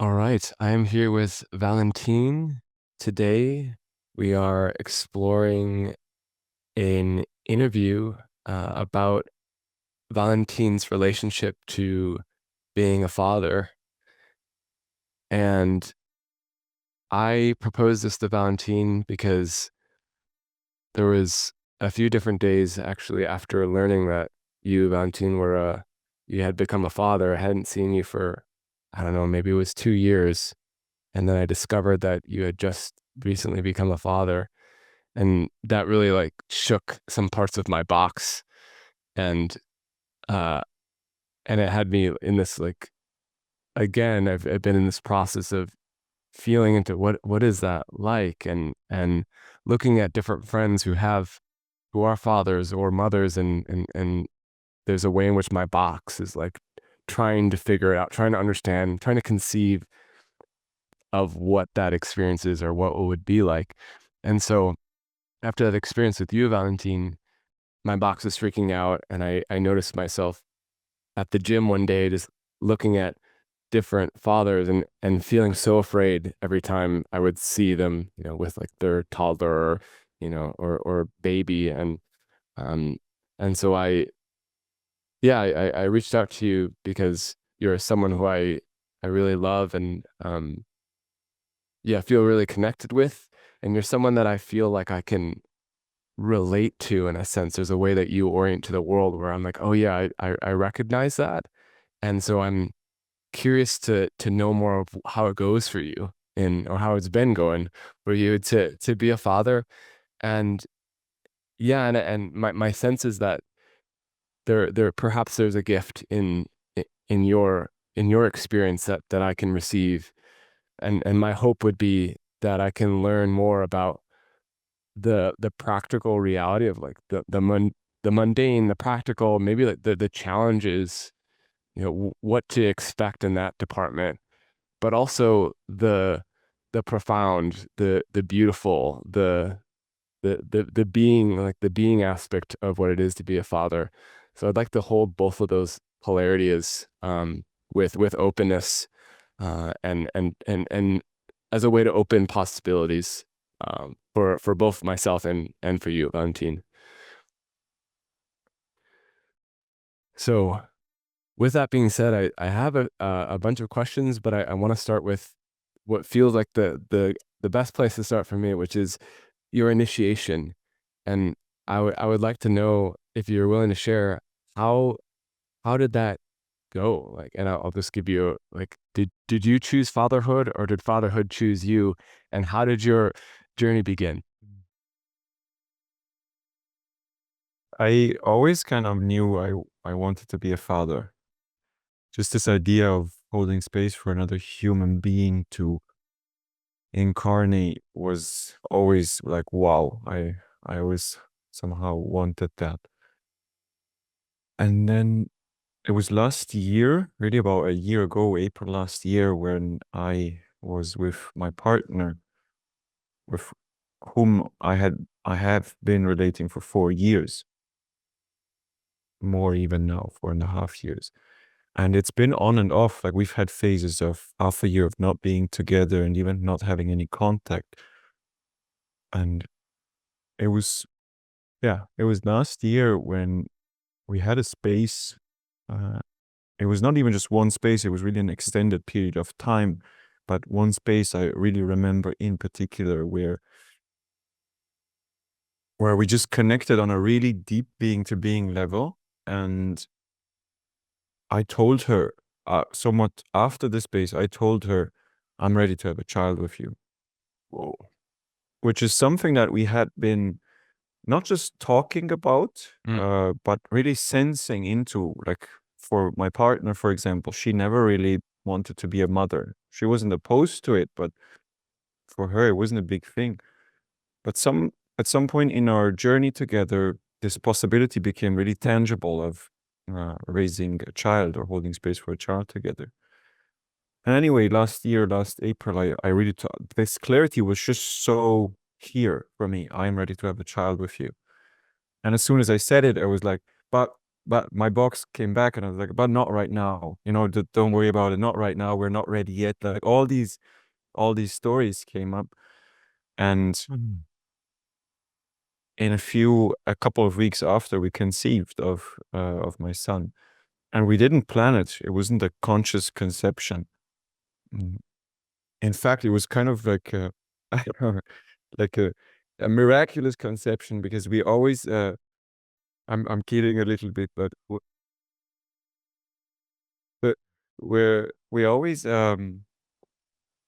All right, I am here with Valentin. Today, we are exploring an interview about Valentin's relationship to being a father. And I proposed this to Valentin because there was a few different days actually after learning that you, Valentin, you had become a father. I hadn't seen you for, I don't know, maybe it was 2 years. And then I discovered that you had just recently become a father. And that really like shook some parts of my box. And uh and it had me in this like again, I've been in this process of feeling into what is that like and looking at different friends who are fathers or mothers and there's a way in which my box is like trying to figure it out, trying to understand, trying to conceive of what that experience is or what it would be like. And so after that experience with you, Valentin, my box was freaking out. And I noticed myself at the gym one day just looking at different fathers and feeling so afraid every time I would see them, with like their toddler or, or baby. Um, and so I reached out to you because you're someone who I really love and, yeah, feel really connected with. And you're someone that I feel like I can relate to in a sense. There's a way that you orient to the world where I'm like, oh yeah, I recognize that. And so I'm curious to know more of how it goes for you and or how it's been going for you to be a father. And yeah, and my sense is that there perhaps there's a gift in your experience that I can receive. And my hope would be that I can learn more about the practical reality of like the mundane, the practical, maybe like the challenges, what to expect in that department, but also the profound, the beautiful, the being, like the being aspect of what it is to be a father. So I'd like to hold both of those polarities with openness and as a way to open possibilities for both myself and for you, Valentin. So with that being said, I have a bunch of questions, but I want to start with what feels like the best place to start for me, which is your initiation. And I would like to know if you're willing to share how how did that go? Like, and I'll just give you like, did you choose fatherhood or did fatherhood choose you? And how did your journey begin? I always kind of knew I wanted to be a father. Just this idea of holding space for another human being to incarnate was always like, wow, I always somehow wanted that. And then it was last year, really about a year ago, April last year, when I was with my partner, with whom I have been relating for 4 years, more even now, 4.5 years. And it's been on and off. Like we've had phases of half a year of not being together and even not having any contact. And it was, yeah, it was last year when we had a space. Uh, it was not even just one space, it was really an extended period of time. But one space I really remember in particular where we just connected on a really deep being to being level. And I told her, somewhat after the space, I told her, I'm ready to have a child with you. Whoa. Which is something that we had been not just talking about, Mm. but really sensing into. Like for my partner, for example, she never really wanted to be a mother. She wasn't opposed to it, but for her, it wasn't a big thing. But at some point in our journey together, this possibility became really tangible of raising a child or holding space for a child together. And anyway, last year, last April, I really thought this clarity was just so here for me. I'm ready to have a child with you. And as soon as I said it, I was like, but but my box came back and I was like, but not right now. Don't worry about it. Not right now. We're not ready yet. Like all these stories came up. And in a couple of weeks after, we conceived of my son, and we didn't plan it. It wasn't a conscious conception. Mm. In fact, it was kind of like I don't know, like a miraculous conception, because we always I'm kidding a little bit, but we always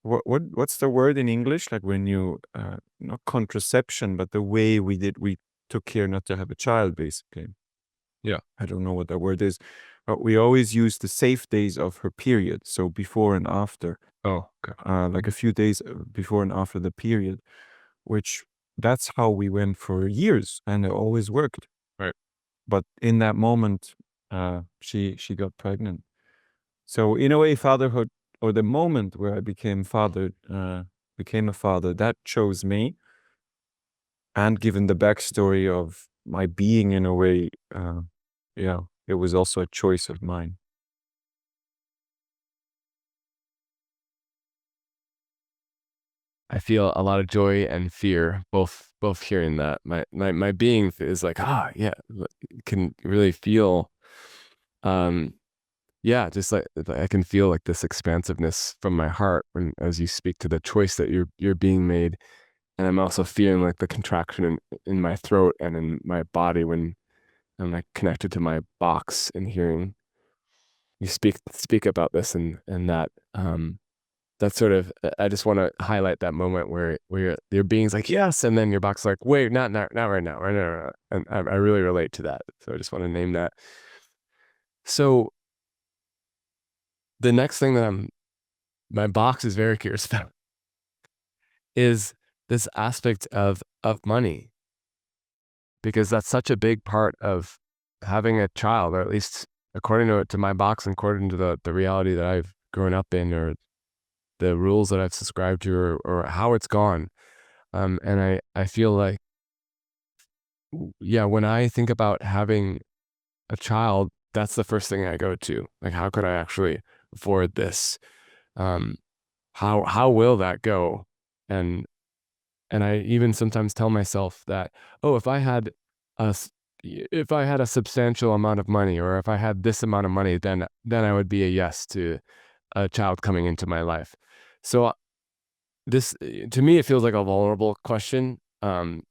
what's the word in English? Like when you not contraception, but the way we took care not to have a child, basically. Yeah. I don't know what that word is, but we always use the safe days of her period, so before and after, Oh, okay. like a few days before and after the period, which that's how we went for years, and it always worked. Right. But in that moment, she got pregnant. So in a way, fatherhood, or the moment where I became a father, that chose me. And given the backstory of my being, in a way, yeah, it was also a choice of mine. I feel a lot of joy and fear, both hearing that. My being is like, yeah, can really feel, um, yeah, just like I can feel like this expansiveness from my heart when as you speak to the choice that you're being made, and I'm also feeling like the contraction in my throat and in my body when I'm like connected to my box and hearing you speak about this and that. That's sort of I just want to highlight that moment where your being's like yes, and then your box is like wait, not right now, right now, and I really relate to that. So I just want to name that. So the next thing that my box is very curious about is this aspect of money, because that's such a big part of having a child, or at least according to my box and according to the reality that I've grown up in, or the rules that I've subscribed to, or how it's gone. And I feel like, yeah, when I think about having a child, that's the first thing I go to. Like, how could I actually afford this? Um, how will that go? And and I even sometimes tell myself that, oh, a s- if I had a substantial amount of money, or if I had this amount of money, then I would be a yes to a child coming into my life. So this to me, it feels like a vulnerable question. And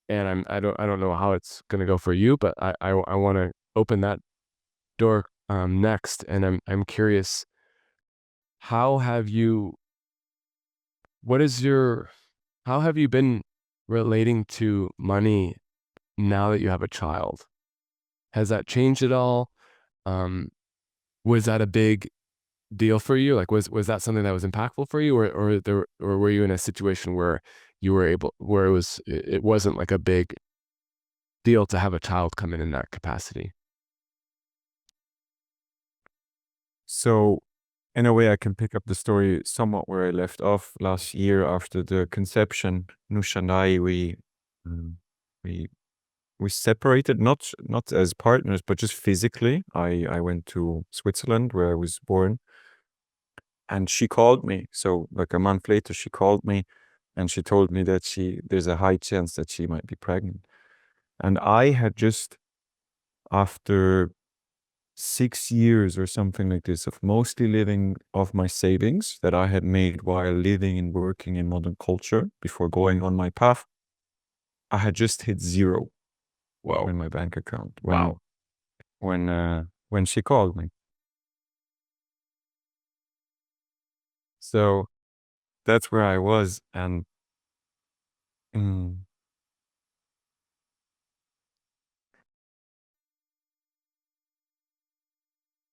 I don't know how it's gonna go for you, but I want to open that door next, and I'm curious, how have you what is your how have you been relating to money now that you have a child? Has that changed at all? Um, was that a big deal for you? Like, was that something that was impactful for you, or were you in a situation where it wasn't like a big deal to have a child come in that capacity? So, in a way, I can pick up the story somewhat where I left off last year after the conception. Nusha and I, um, we we separated, not as partners, but just physically. I went to Switzerland, where I was born, and she called me. So, like a month later, she called me, and she told me that there's a high chance that she might be pregnant. And I had just, after 6 years or something like this, of mostly living off my savings that I had made while living and working in modern culture before going on my path, I had just hit zero Whoa. in my bank account Wow. when she called me. So that's where I was, and mm,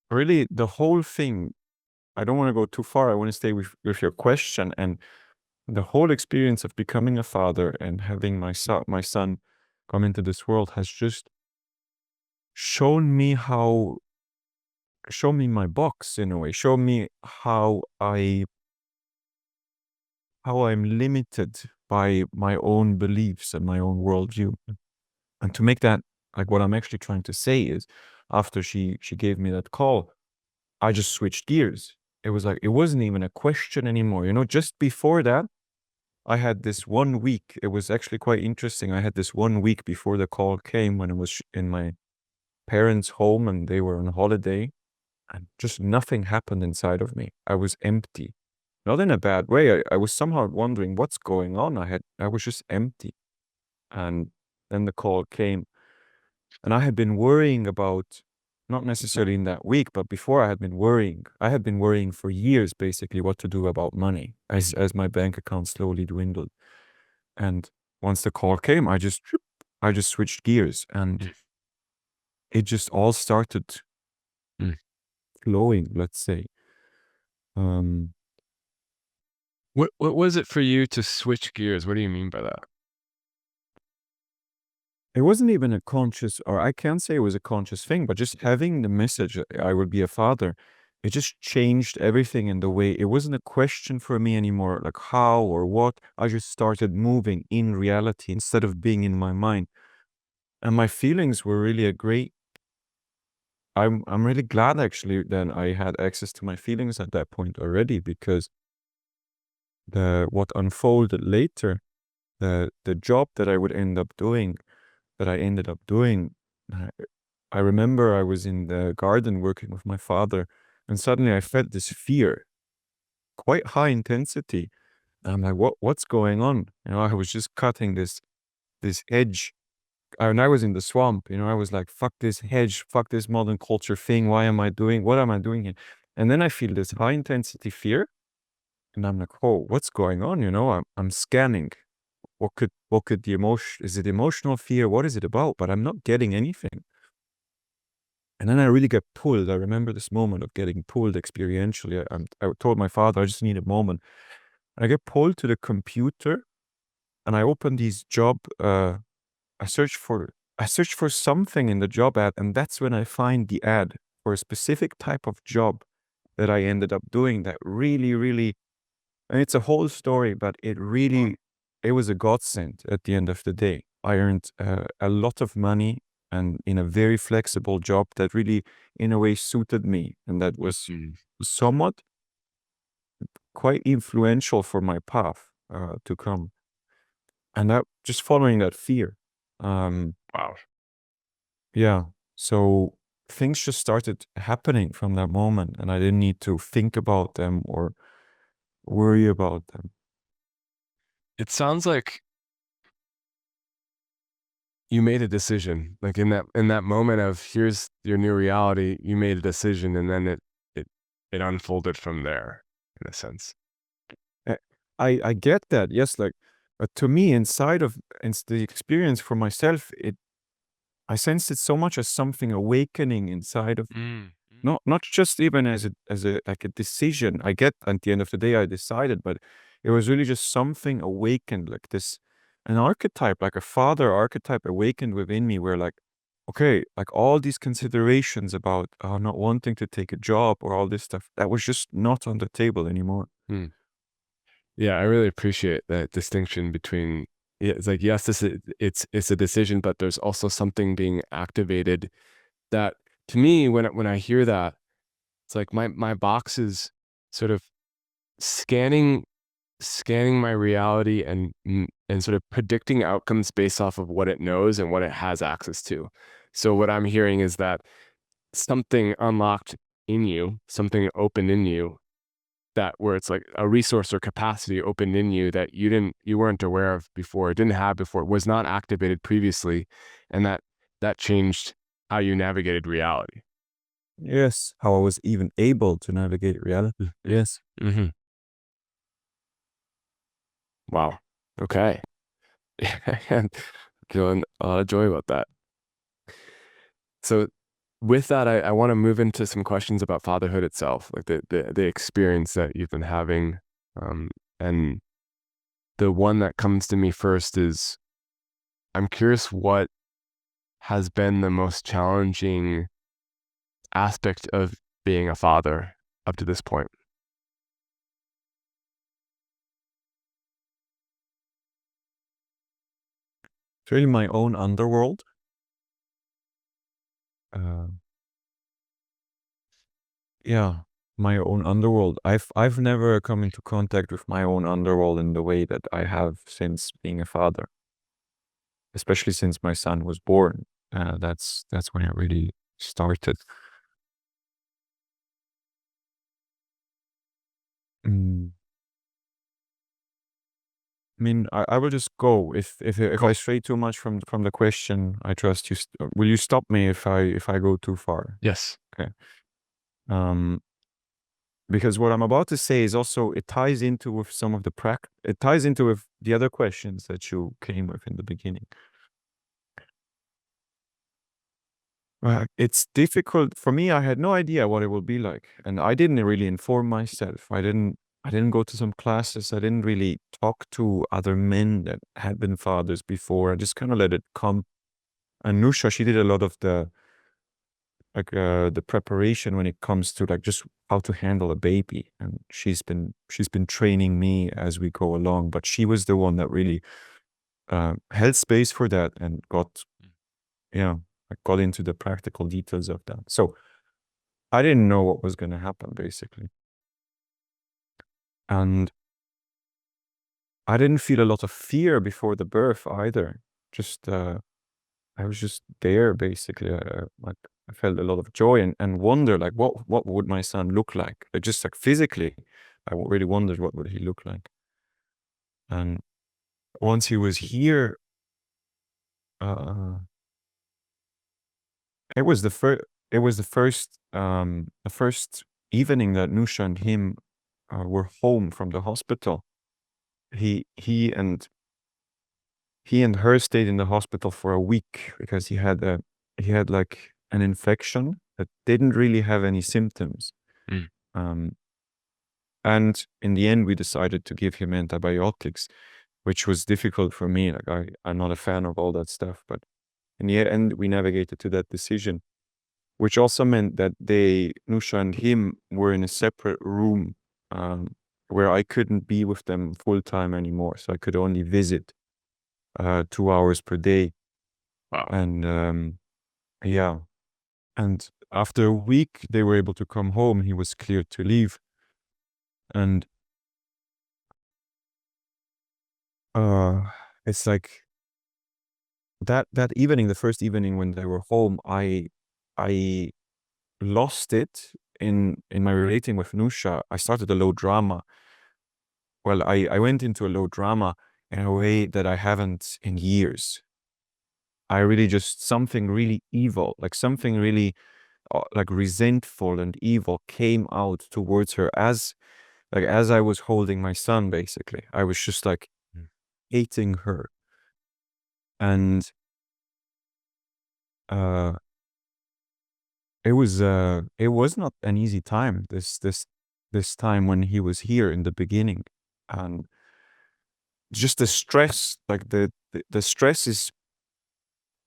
really the whole thing. I don't want to go too far. I want to stay with your question, and the whole experience of becoming a father and having my son come into this world has just shown me show me my box, in a way, show me how I'm limited by my own beliefs and my own worldview. And to make that, like, what I'm actually trying to say is, after she gave me that call, I just switched gears. It was like, it wasn't even a question anymore. You know, just before that, I had this 1 week. It was actually quite interesting. I had this 1 week before the call came when I was in my parents' home and they were on holiday, and just nothing happened inside of me. I was empty. Not in a bad way. I was somehow wondering what's going on. I was just empty. And then the call came. And I had been worrying about, not necessarily in that week, but before I had been worrying. I had been worrying for years, basically, what to do about money as my bank account slowly dwindled. And once the call came, I just switched gears, and Mm. it just all started Mm. flowing, let's say. Um, What was it for you to switch gears? What do you mean by that? it wasn't even a conscious, or I can't say it was a conscious thing, but just having the message that I would be a father, it just changed everything in the way. It wasn't a question for me anymore, like how or what. I just started moving in reality instead of being in my mind. And my feelings were really a great. I'm really glad actually that I had access to my feelings at that point already, because the what unfolded later, the job that I would end up doing, that I ended up doing. I I remember I was in the garden working with my father, and suddenly I felt this fear, quite high intensity. And I'm like, what's going on? You know, I was just cutting this hedge, and I was in the swamp. You know, I was like, fuck this hedge, fuck this modern culture thing. What am I doing here? And then I feel this high intensity fear, and I'm like, oh, what's going on? You know, I'm scanning. What could the emotion? Is it emotional fear? What is it about? But I'm not getting anything. And then I really get pulled. I remember this moment of getting pulled experientially. I told my father, I just need a moment. I get pulled to the computer, and I open these job. I search for I search for something in the job ad, and that's when I find the ad for a specific type of job that I ended up doing. That really, really, and it's a whole story, but it was a godsend at the end of the day. I earned a lot of money, and in a very flexible job that really, in a way, suited me, and that was Mm. somewhat quite influential for my path to come. And that just following that fear. Um, Wow. yeah. So things just started happening from that moment, and I didn't need to think about them or worry about them. It sounds like you made a decision. Like in that moment of here's your new reality, you made a decision and then it it unfolded from there in a sense. Uh, I get that, yes, like, but to me, inside of the experience for myself, I sensed it so much as something awakening inside of, Mm. Mm. not just even as a like a decision. I get at the end of the day I decided, but it was really just something awakened, like this, an archetype, like a father archetype awakened within me, where like, okay, like all these considerations about not wanting to take a job or all this stuff, that was just not on the table anymore. Mm. Yeah, I really appreciate that distinction between yeah, it's like yes, this is it's a decision, but there's also something being activated that to me when I hear that, it's like my box is sort of scanning my reality and sort of predicting outcomes based off of what it knows and what it has access to. So what I'm hearing is that something unlocked in you, something opened in you that where it's like a resource or capacity opened in you that you weren't aware of before, didn't have before, was not activated previously, and that changed how you navigated reality. Yes, how I was even able to navigate reality. Yes. Mm-hmm. Wow. Okay. And feeling a lot of joy about that. So with that, I want to move into some questions about fatherhood itself, like the experience that you've been having. Um, and the one that comes to me first is I'm curious what has been the most challenging aspect of being a father up to this point. It's really my own underworld. yeah, my own underworld. I've never come into contact with my own underworld in the way that I have since being a father, especially since my son was born. That's when it really started. Mm. I mean, I will just go. If I Go. stray too much from the question, I trust you. Will you stop me if I go too far? Yes. Okay. Um, because what I'm about to say is also it ties into with some of the it ties into with the other questions that you came with in the beginning. It's difficult for me. I had no idea what it would be like, and I didn't really inform myself. I didn't go to some classes. I didn't really talk to other men that had been fathers before. I just kind of let it come. And Nusha, she did a lot of the preparation when it comes to like just how to handle a baby, and she's been training me as we go along. But she was the one that really held space for that and got, you know, like got into the practical details of that. So I didn't know what was going to happen basically, and I didn't feel a lot of fear before the birth either. Just I was just there basically. Like I felt a lot of joy and wonder, like what would my son look like? Just like physically, I really wondered what would he look like. And once he was here, uh, it was the first. It was the first evening that Nusha and him were home from the hospital. He he and he and her stayed in the hospital for a week because he had like an infection that didn't really have any symptoms. Mm. Um, and in the end, we decided to give him antibiotics, which was difficult for me. Like I'm not a fan of all that stuff, but in the end, we navigated to that decision, which also meant that Nusha and him, were in a separate room, um, where I couldn't be with them full time anymore. So I could only visit 2 hours per day. Wow. And yeah. And after a week, they were able to come home. He was cleared to leave. And uh, it's like that evening, the first evening when they were home, I lost it in my relating with Nusha. I started a low drama. Well, I went into a low drama in a way that I haven't in years. I really just something really evil, like something really like resentful and evil came out towards her as I was holding my son, basically. I was just like Mm. hating her. And uh it was not an easy time, this time when he was here in the beginning. And just the stress, like the stress is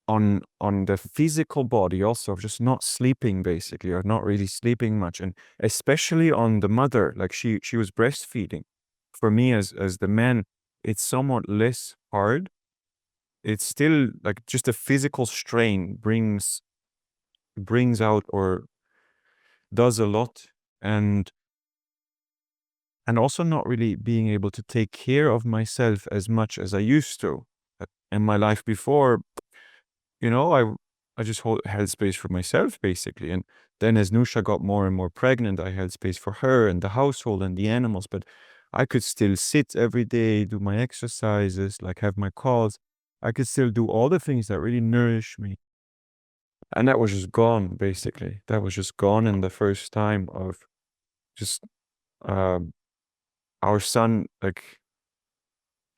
on the physical body also, of just not sleeping basically, or not really sleeping much, and especially on the mother. Like she was breastfeeding. For me as the man, it's somewhat less hard. It's still like just a physical strain brings out or does a lot. And also not really being able to take care of myself as much as I used to. In my life before, I just held space for myself basically. And then as Nusha got more and more pregnant, I held space for her and the household and the animals. But I could still sit every day, do my exercises, like have my calls. I could still do all the things that really nourish me. And that was just gone, basically. That was just gone in the first time of just um, our son, like,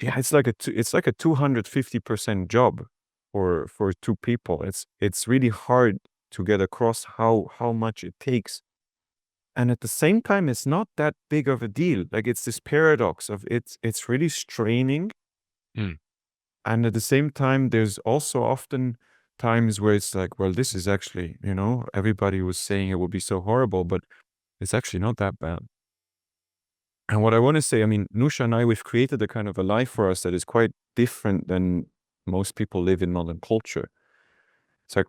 yeah, it's like a 250% job for two people. It's really hard to get across how much it takes. And at the same time, it's not that big of a deal. Like it's this paradox of it's really straining. Mm. And at the same time, there's also often times where it's like, well, this is actually, everybody was saying it would be so horrible, but it's actually not that bad. And what I want to say, I mean, Nusha and I, we've created a kind of a life for us that is quite different than most people live in modern culture. It's like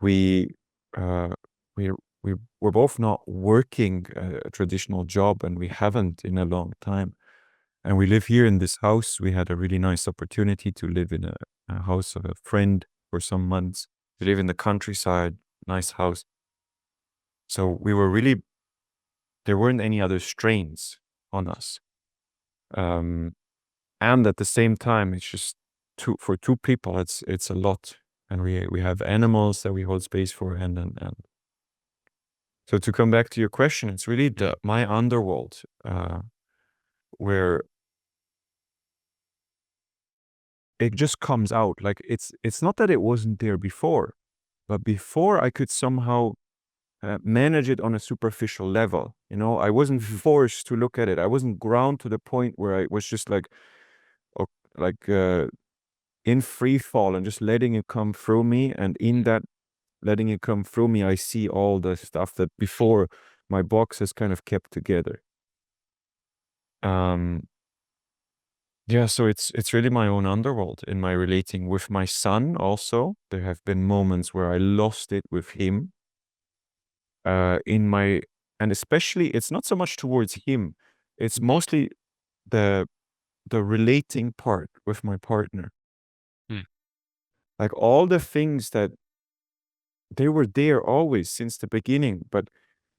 uh, we we were both not working a traditional job, and we haven't in a long time. And we live here in this house. We had a really nice opportunity to live in a house of a friend for some months. We live in the countryside, nice house. So we were really, there weren't any other strains on us. Um, and at the same time, it's just for two people, it's a lot. And we have animals that we hold space for, and so to come back to your question, it's really my underworld, where it just comes out. Like it's not that it wasn't there before, but before I could somehow manage it on a superficial level. You know, I wasn't forced to look at it. I wasn't ground to the point where I was just like, o- like in free fall and just letting it come through me. And in that letting it come through me, I see all the stuff that before my box has kind of kept together. Um, Yeah, so it's really my own underworld in my relating with my son also. There have been moments where I lost it with him. In my and especially it's not so much towards him. It's mostly the the relating part with my partner. Mm. Like all the things that they were there always since the beginning, but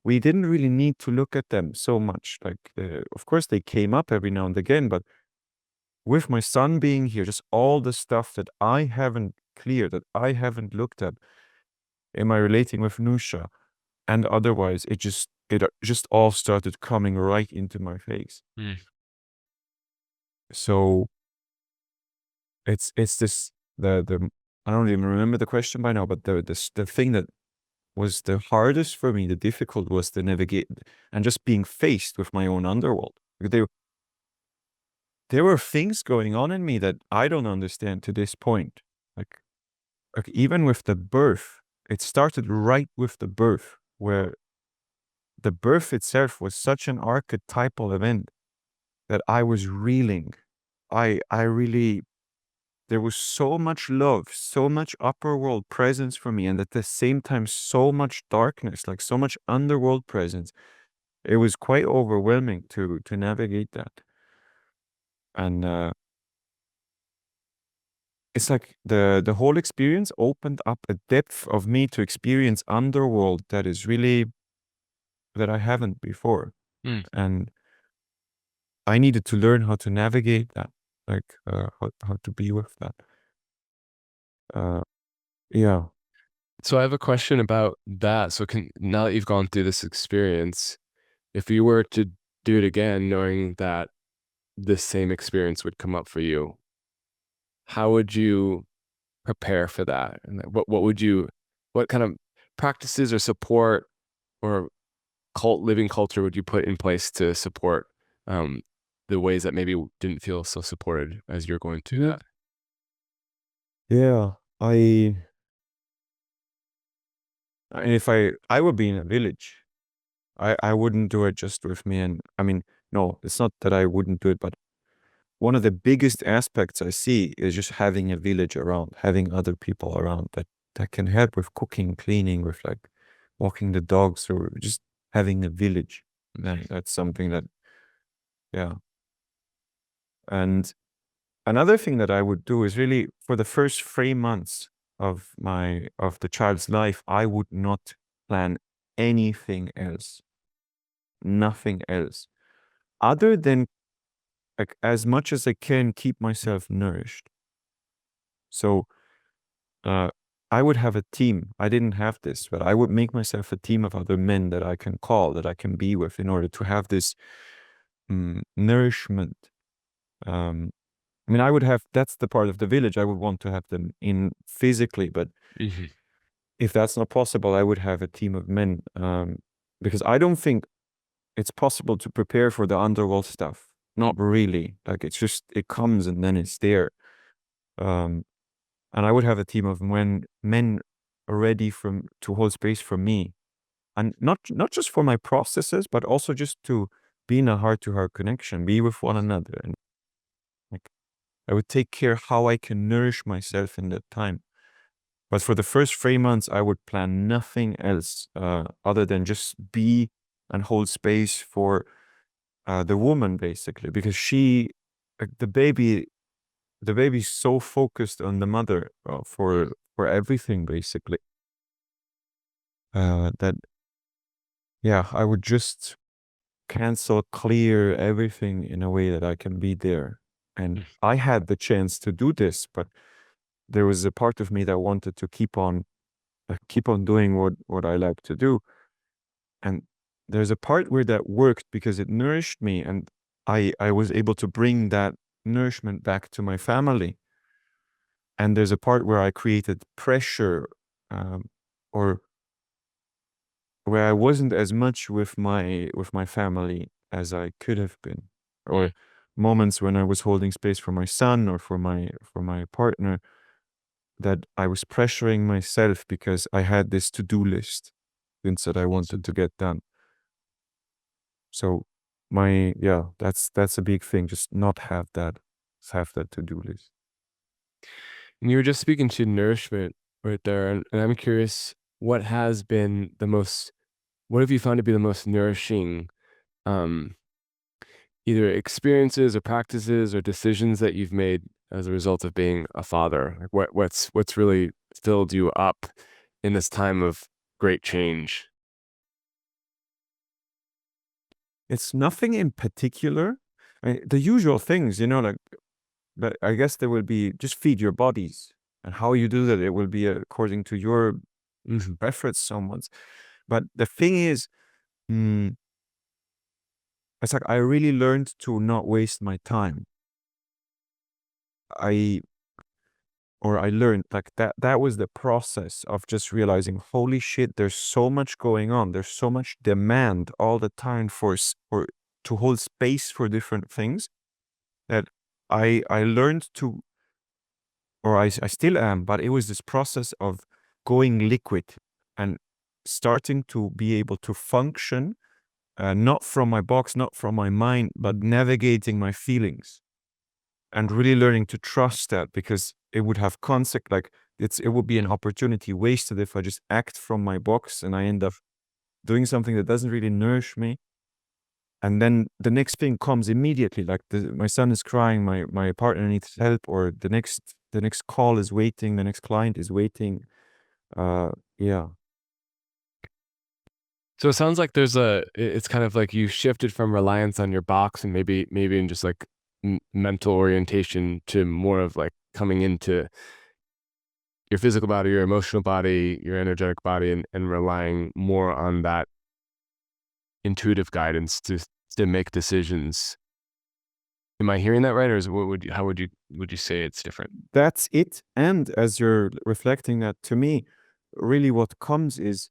we didn't really need to look at them so much. Like of course they came up every now and again, but with my son being here, just all the stuff that I haven't cleared, that I haven't looked at in my relating with Nusha, and otherwise, it just all started coming right into my face. Mm. So it's this the I don't even remember the question by now, but the thing that was the hardest for me, the difficult was the navigate and just being faced with my own underworld. There were things going on in me that I don't understand to this point. Like even with the birth, it started right with the birth, where the birth itself was such an archetypal event that I was reeling. I really, there was so much love, so much upper world presence for me, and at the same time, so much darkness, like so much underworld presence. It was quite overwhelming to navigate that. And it's like the whole experience opened up a depth of me to experience underworld that is really that I haven't before. Mm. And I needed to learn how to navigate that, like how to be with that. Uh, yeah. So I have a question about that. So now that you've gone through this experience, if you were to do it again, knowing that this same experience would come up for you, how would you prepare for that? And what would you, what kind of practices or support or living culture would you put in place to support um, the ways that maybe didn't feel so supported as you're going through that? Yeah. And if I would be in a village, I wouldn't do it just with me. And I mean, no, it's not that I wouldn't do it, but one of the biggest aspects I see is just having a village around, having other people around that can help with cooking, cleaning, with like walking the dogs, or just having a village. That's something that, yeah. And another thing that I would do is really for the first 3 months of the child's life, I would not plan anything else, nothing else, other than like as much as I can keep myself nourished. So uh, I would have a team. I didn't have this, but I would make myself a team of other men that I can call, that I can be with, in order to have this nourishment. Um, I mean, I would have, that's the part of the village I would want to have them in physically, but Hmm. if that's not possible, I would have a team of men, because I don't think it's possible to prepare for the underworld stuff. Not really. Like it's just, it comes and then it's there. Um, and I would have a team of men ready to hold space for me, and not just for my processes, but also just to be in a heart-to-heart connection, be with one another, and like I would take care how I can nourish myself in that time. But for the first 3 months, I would plan nothing else other than just be and hold space for the woman, basically, because like, the baby's so focused on the mother for everything, basically, that yeah, I would just cancel, clear everything in a way that I can be there. And I had the chance to do this, but there was a part of me that wanted to keep on doing what I like to do. And there's a part where that worked because it nourished me, and I was able to bring that nourishment back to my family. And there's a part where I created pressure, or where I wasn't as much with my family as I could have been, or moments when I was holding space for my son or for my partner, that I was pressuring myself because I had this to-do list, things that I wanted to get done. So yeah, that's a big thing. Just not have that to-do list. And you were just speaking to nourishment right there, and I'm curious, what have you found to be the most nourishing, um, either experiences or practices or decisions that you've made as a result of being a father? Like what's really filled you up in this time of great change? It's nothing in particular. The usual things, like, but I guess there will be just feed your bodies, and how you do that, it will be according to your Mhm. preference, someone's. But the thing is, mm, it's like I really learned to not waste my time. I I learned like that was the process of just realizing, holy shit, there's so much going on. There's so much demand all the time for to hold space for different things, that I learned to, or I still am, but it was this process of going liquid and starting to be able to function, not from my box, not from my mind, but navigating my feelings, and really learning to trust that, because it would have consequence. Like, it would be an opportunity wasted if I just act from my box and I end up doing something that doesn't really nourish me. And then the next thing comes immediately, like my son is crying, my partner needs help, or the next call is waiting, the next client is waiting. Yeah. So it sounds like it's kind of like you shifted from reliance on your box and maybe in just like mental orientation to more of like coming into your physical body, your emotional body, your energetic body, and relying more on that intuitive guidance to make decisions. Am I hearing that right, or how would you say it's different? That's it. And as you're reflecting that to me, really what comes is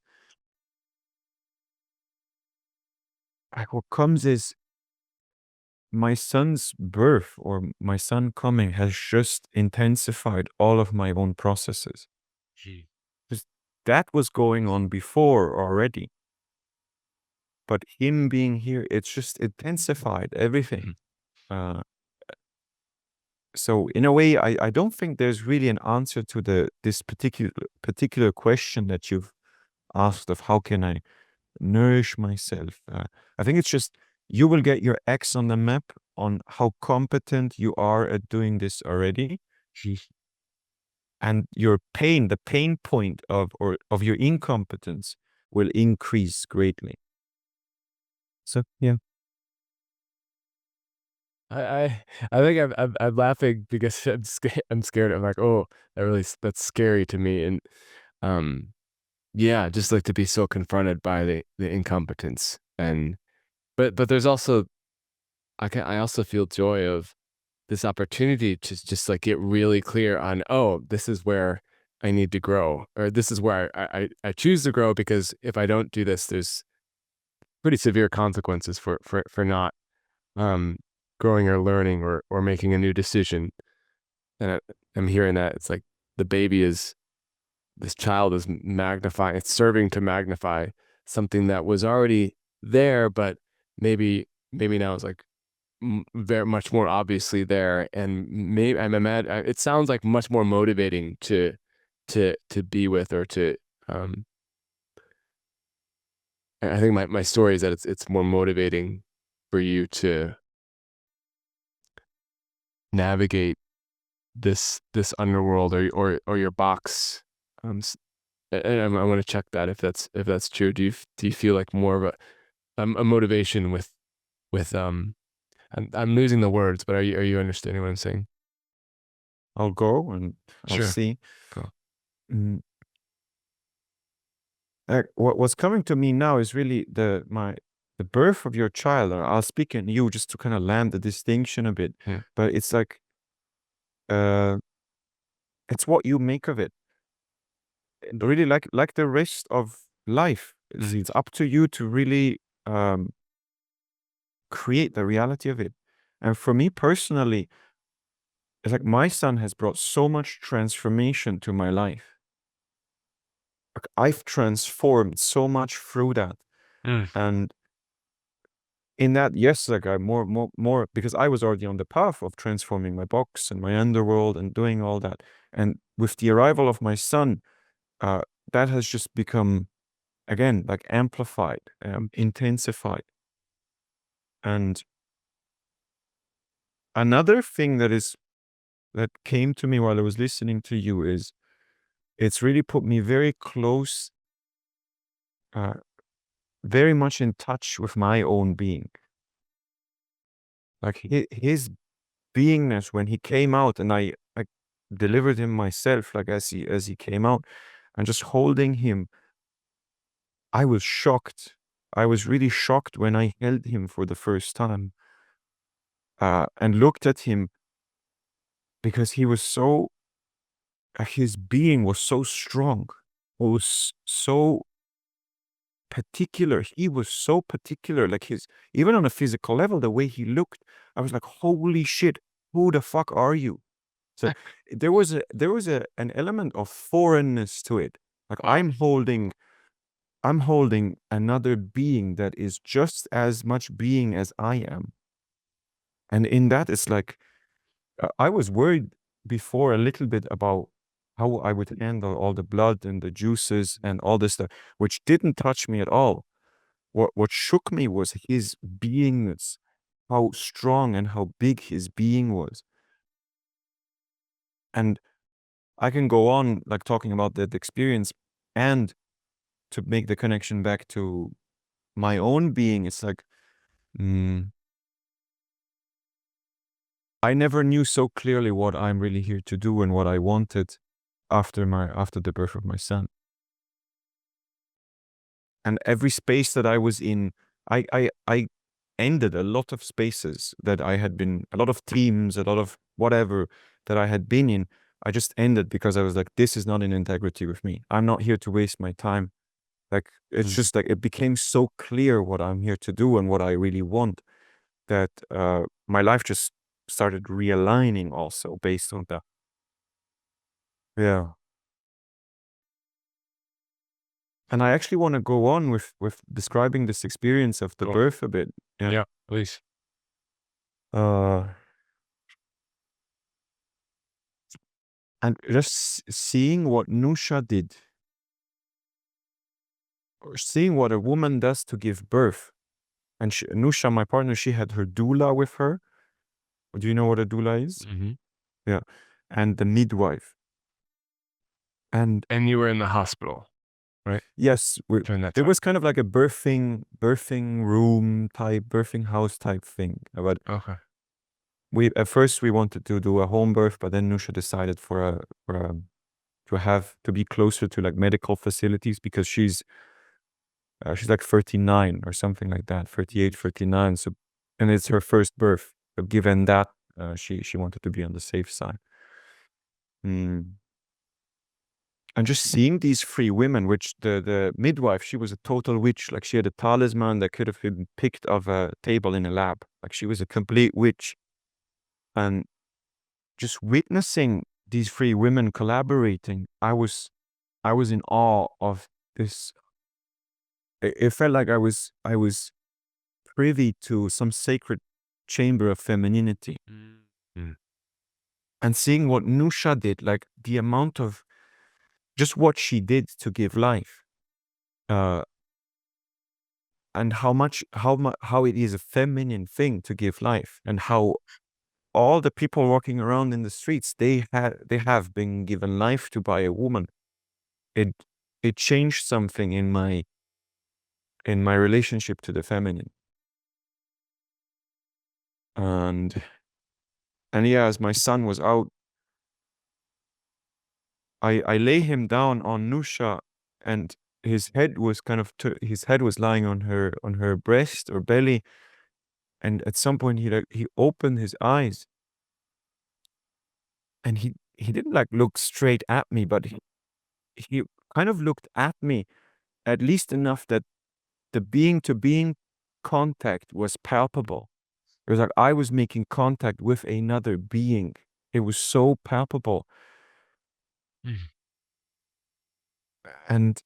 my son's birth, or my son coming, has just intensified all of my own processes. Gee. 'Cause that was going on before already, but him being here, it's just intensified everything. Mhm. Uh, so in a way, I don't think there's really an answer to this particular question that you've asked, of how can I nourish myself. I think it's just, you will get your X on the map on how competent you are at doing this already, and the pain point of your incompetence will increase greatly. So yeah. I I I think I'm laughing because I'm scared. I'm like, oh, that's scary to me, and um, yeah, just like to be so confronted by the incompetence, and but there's also I also feel joy of this opportunity to just like get really clear on, oh, this is where I need to grow, or this is where I choose to grow, because if I don't do this, there's pretty severe consequences for not um growing or learning or making a new decision. And I'm hearing that it's like the baby is this child is magnifying, it's serving to magnify something that was already there, but maybe now it's like very much more obviously there, and maybe it sounds like much more motivating to be with or to um I think my story is that it's more motivating for you to navigate this underworld or your box. And I want to check that if that's true. Do you feel like more of a motivation with I'm losing the words, but are you understanding what I'm saying? I'll go and I'll Sure. see. Cool. Mm, what's coming to me now is really the birth of your child. I'll speak in you just to kind of land the distinction a bit, Yeah. but it's like uh, it's what you make of it. And really, like the rest of life, it's up to you to really um, create the reality of it. And for me personally, it's like my son has brought so much transformation to my life. Like I've transformed so much through that. Mm. And in that, yes, like I more because I was already on the path of transforming my box and my underworld and doing all that. And with the arrival of my son, uh, that has just become again like amplified, intensified. And another thing that came to me while I was listening to you is it's really put me very close, uh, very much in touch with my own being. Like his beingness when he came out, and I delivered him myself, like as he came out, and just holding him, I was shocked. I was really shocked when I held him for the first time, and looked at him because he was so, his being was so strong, was so particular. He was so particular, like his, even on a physical level, the way he looked, I was like, holy shit, who the fuck are you? So there was an element of foreignness to it. Like Wow. I'm holding another being that is just as much being as I am. And in that, it's like I was worried before a little bit about how I would handle all the blood and the juices and all this stuff, which didn't touch me at all. What shook me was his beingness, how strong and how big his being was. And I can go on like talking about that experience and to make the connection back to my own being. It's like mm, I never knew so clearly what I'm really here to do and what I wanted after the birth of my son. And every space that I was in, I ended a lot of spaces that I had been, a lot of teams, a lot of whatever that I had been in. I just ended because I was like, this is not in integrity with me. I'm not here to waste my time. Like it's Mm. just like it became so clear what I'm here to do and what I really want that my life just started realigning also based on that. Yeah. And I actually want to go on with describing this experience of the Cool. birth a bit. Yeah. Yeah, please. Uh, and just seeing what Nusha did, or seeing what a woman does to give birth. And Nusha, my partner, she had her doula with her. Do you know what a doula is? Hmm. Yeah. And the midwife. And And you were in the hospital, right? yes, During that there time. was kind of like a birthing room type, birthing house type thing. But Okay. we at first we wanted to do a home birth, but then Nusha decided for a to have to be closer to like medical facilities because she's like 39 or something like that, 38, 39. So, and it's her first birth. So given that, she wanted to be on the safe side. Mm. And just seeing these three women, which the midwife, she was a total witch. Like she had a talisman that could have been picked off a table in a lab. Like she was a complete witch. And just witnessing these three women collaborating, I was in awe of this. It felt like I was privy to some sacred chamber of femininity. Mm. Mm. And seeing what Nusha did, like the amount of just what she did to give life, uh, and how it is a feminine thing to give life, and how all the people walking around in the streets, they have been given life to by a woman. It it changed something in my relationship to the feminine. And yeah, as my son was out, I lay him down on Nusha, and his head was kind of his head was lying on her breast or belly, and at some point he opened his eyes, and he didn't like look straight at me, but he kind of looked at me at least enough that the being to being contact was palpable. It was like I was making contact with another being. It was so palpable. Mm. And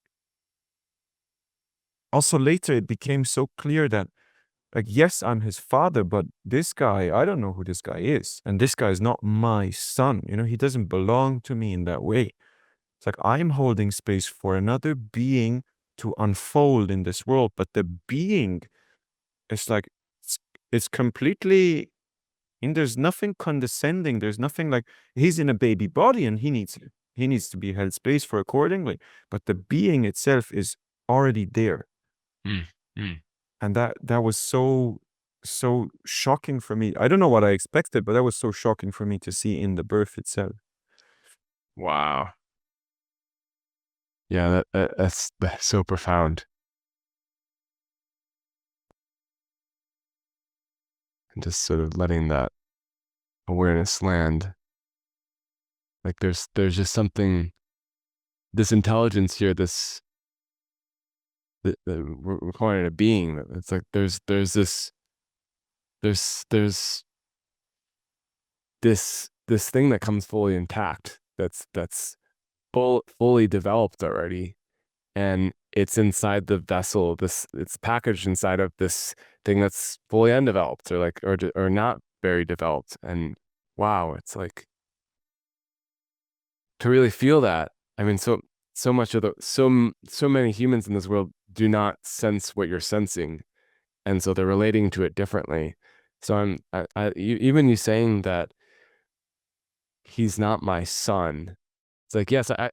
also later it became so clear that, like, yes, I'm his father, but this guy, I don't know who this guy is. And this guy is not my son. You know, he doesn't belong to me in that way. It's like I'm holding space for another being to unfold in this world, but the being is like, it's, it's completely, and there's nothing condescending. There's nothing like he's in a baby body and he needs to be held space for accordingly. But the being itself is already there. Mm. Mm. And that was so shocking for me. I don't know what I expected, but that was so shocking for me to see in the birth itself. Wow. Yeah, that's so profound. And just sort of letting that awareness land. Like there's just something, this intelligence here, we're calling it a being. It's like there's this thing that comes fully intact. That's fully developed already, and it's inside the vessel. It's packaged inside of this thing that's fully undeveloped, or like or not very developed. And wow, it's like to really feel that. I mean, so much of so many humans in this world do not sense what you're sensing, and so they're relating to it differently. So even you saying that he's not my son. It's like, yes, I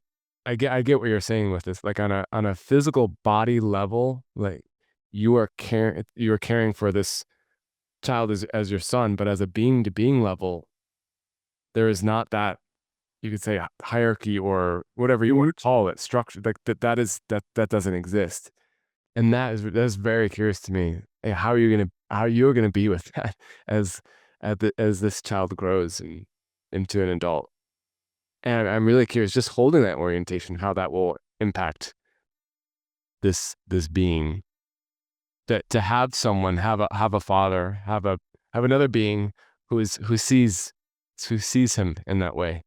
get what you're saying with this. Like on a physical body level, like you are caring for this child as your son, but as a being to being level, there is not that, you could say, hierarchy or whatever you want to call it, structure. Like that doesn't exist. And that's very curious to me. How you're gonna be with that as as this child grows and into an adult. And I'm really curious, just holding that orientation, how that will impact this being. That to have someone, have a father, have another being who sees him in that way.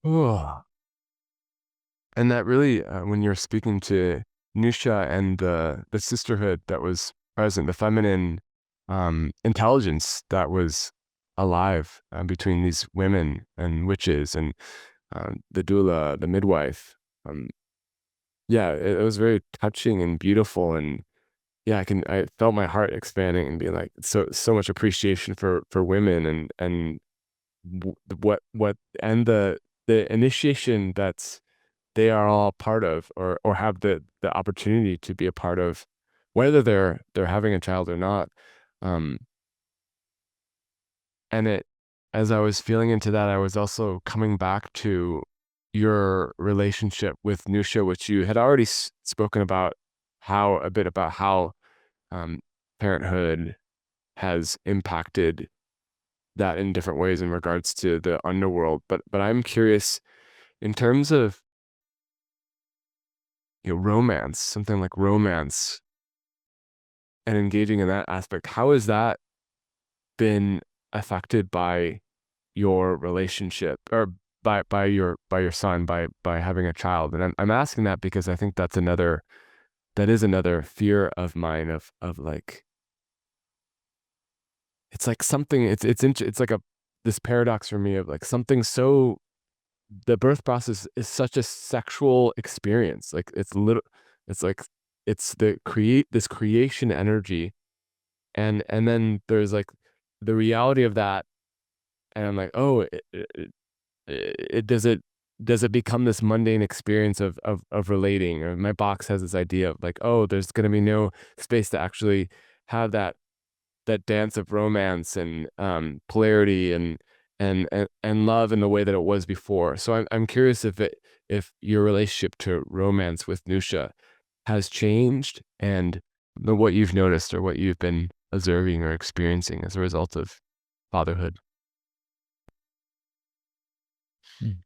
Oh. And that really, when you're speaking to Nusha and the sisterhood that was present, the feminine intelligence that was alive between these women and witches and the doula, the midwife. Um, yeah, it was very touching and beautiful, and yeah, I felt my heart expanding and being like, so much appreciation for women and what and the initiation that's they are all part of, or have the opportunity to be a part of, whether they're having a child or not. Um, and it as I was feeling into that, I was also coming back to your relationship with Nusha, which you had already spoken about, how a bit about how um, parenthood has impacted that in different ways in regards to the underworld. But I'm curious in terms of, romance, something like romance and engaging in that aspect. How has that been affected by your relationship, or by your son, by having a child? And I'm asking that because I think that is another fear of mine, of like, it's like something, it's like this paradox for me of like something so the birth process is such a sexual experience. Like it's like it's the create this creation energy, and then there's like the reality of that, and I'm like, oh, does it become this mundane experience of relating? Or my box has this idea of like, oh, there's gonna be no space to actually have that dance of romance and polarity and love in the way that it was before. So I'm curious if your relationship to romance with Nusha has changed and what you've noticed or what you've been observing or experiencing as a result of fatherhood. Mm.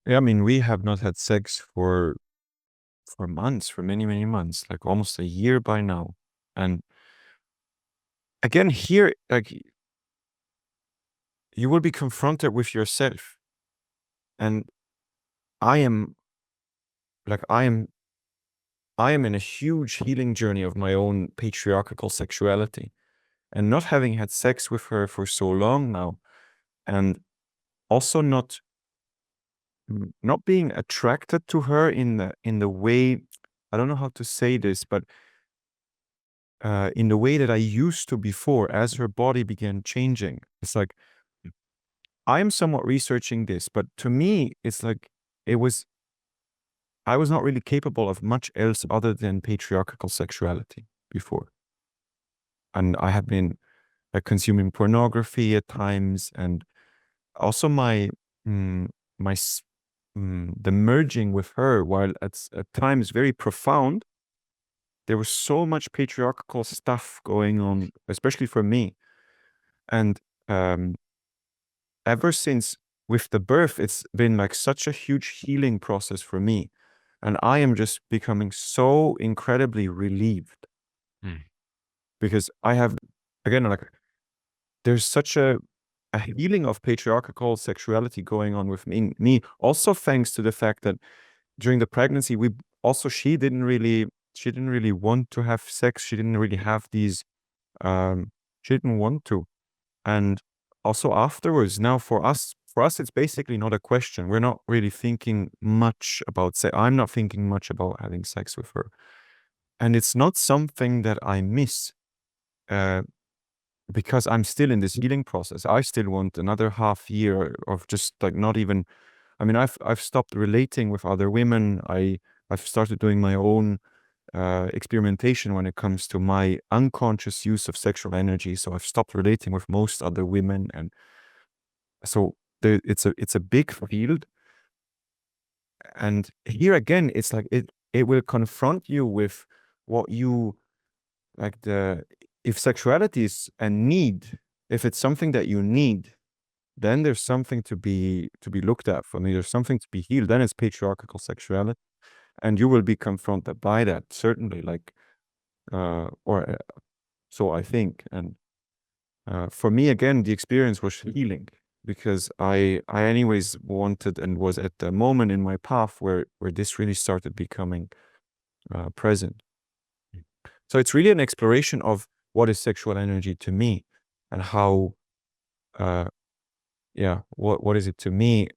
Yeah, I mean, we have not had sex for months, for many, many months, like almost a year by now. And again, here, like you will be confronted with yourself. And I am like I am in a huge healing journey of my own patriarchal sexuality. And not having had sex with her for so long now, and also not being attracted to her in the way, I don't know how to say this, but in the way that I used to before, as her body began changing. It's like I am somewhat researching this, but to me, it's like it was I was not really capable of much else other than patriarchal sexuality before. And I have been consuming pornography at times, and also mm, my the merging with her, while at times very profound, there was so much patriarchal stuff going on, especially for me. And um, ever since with the birth, it's been like such a huge healing process for me. And I am just becoming so incredibly relieved Mm. because I have, again, like there's such a healing of patriarchal sexuality going on with me. Also, thanks to the fact that during the pregnancy, we also, she didn't really want to have sex. She didn't really have these, she didn't want to. And also afterwards, now for us, it's basically not a question. We're not really thinking much about sex. I'm not thinking much about having sex with her. And it's not something that I miss uh, because I'm still in this healing process. I still want another half year of just like not even, I mean, I've stopped relating with other women. I've started doing my own experimentation when it comes to my unconscious use of sexual energy. So I've stopped relating with most other women, and so it's a big field. And here again, it's like it will confront you with what you like the if sexuality is a need, if it's something that you need, then there's something to be looked at for me. There's something to be healed. Then it's patriarchal sexuality, and you will be confronted by that certainly. Like or so I think. And for me, again, the experience was healing because I anyways wanted and was at the moment in my path where this really started becoming present. So it's really an exploration of what is sexual energy to me, and how, uh, yeah, what is it to me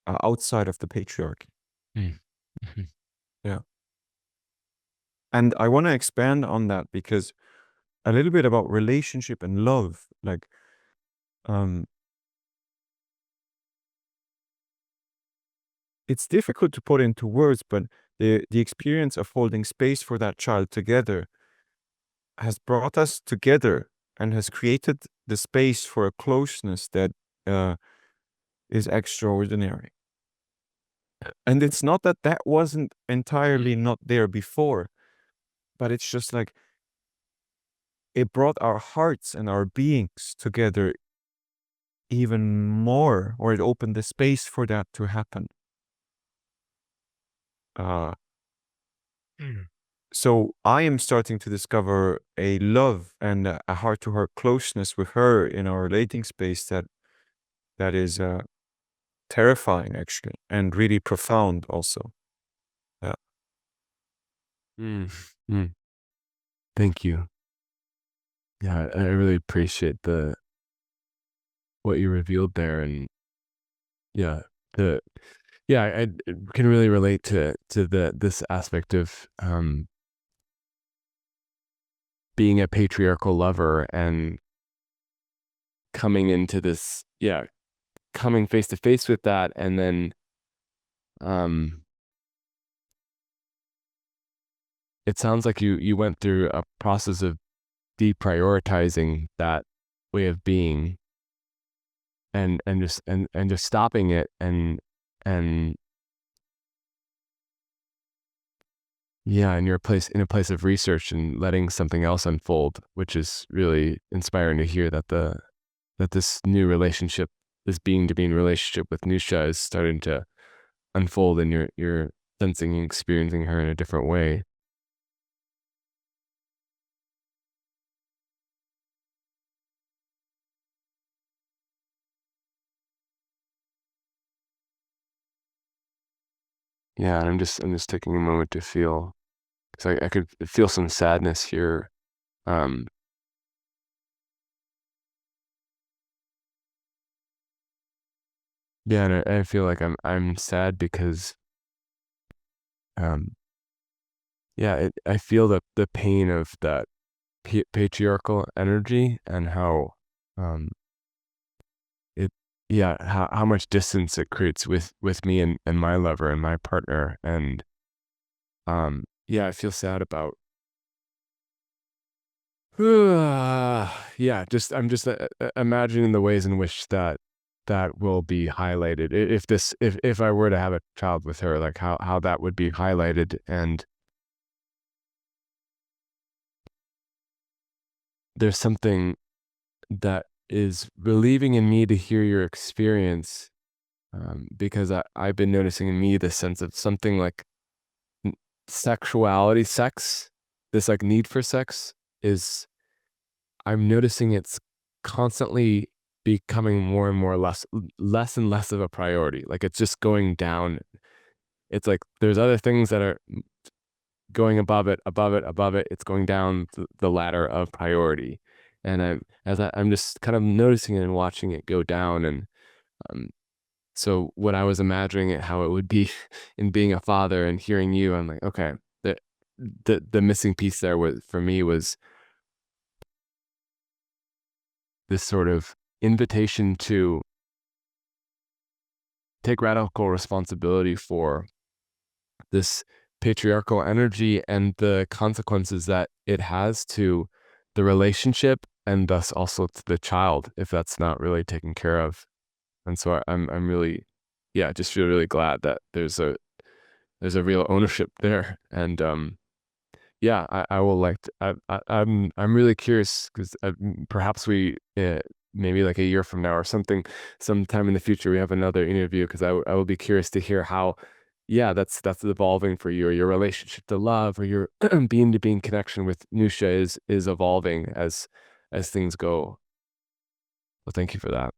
outside of the patriarchy? Mm. Mhm. Yeah, and I want to expand on that because a little bit about relationship and love, like um, it's difficult to put into words, but the experience of holding space for that child together has brought us together and has created the space for a closeness that uh, is extraordinary. And it's not that that wasn't entirely not there before, but it's just like it brought our hearts and our beings together even more, or it opened the space for that to happen. Uh, Mm. so I am starting to discover a love and a heart-to-heart closeness with her in our relating space that is terrifying, actually, and really profound also. Yeah. Mm. Mm. Thank you. Yeah, I really appreciate what you revealed there, and yeah, the yeah, I can really relate to this aspect of being a patriarchal lover and coming into this, yeah, coming face to face with that, and then um, it sounds like you went through a process of deprioritizing that way of being, and just stopping it, and yeah, in a place of research and letting something else unfold, which is really inspiring to hear that this new relationship, this being to being relationship with Nusha is starting to unfold, and you're sensing and experiencing her in a different way. Yeah, and I'm just taking a moment to feel, because I could feel some sadness here. Um, yeah, and I feel like I'm sad because um, yeah, I feel the pain of that patriarchal energy, and how um it yeah, how much distance it creates with me and my lover and my partner, and yeah, I feel sad about yeah, just I'm just imagining the ways in which that will be highlighted, if this if I were to have a child with her, like how that would be highlighted. And there's something that is relieving in me to hear your experience, because I've been noticing in me this sense of something like n- sexuality, sex, this like need for sex is, I'm noticing it's constantly becoming more and more less and less of a priority. Like it's just going down. It's like there's other things that are going above it, above it, above it. It's going down the ladder of priority. And I'm just kind of noticing it and watching it go down. And um, so when I was imagining it, how it would be in being a father and hearing you, I'm like, okay, the the missing piece there was for me was this sort of invitation to take radical responsibility for this patriarchal energy and the consequences that it has to the relationship, and thus also to the child if that's not really taken care of. And so I'm really, yeah, just feel really glad that there's a real ownership there. And yeah, I will like to, I'm really curious because perhaps we maybe like a year from now or something, sometime in the future, we have another interview, because I will be curious to hear how, yeah, that's evolving for you, or your relationship to love, or your being to being connection with Nusha is evolving as things go. Well, thank you for that.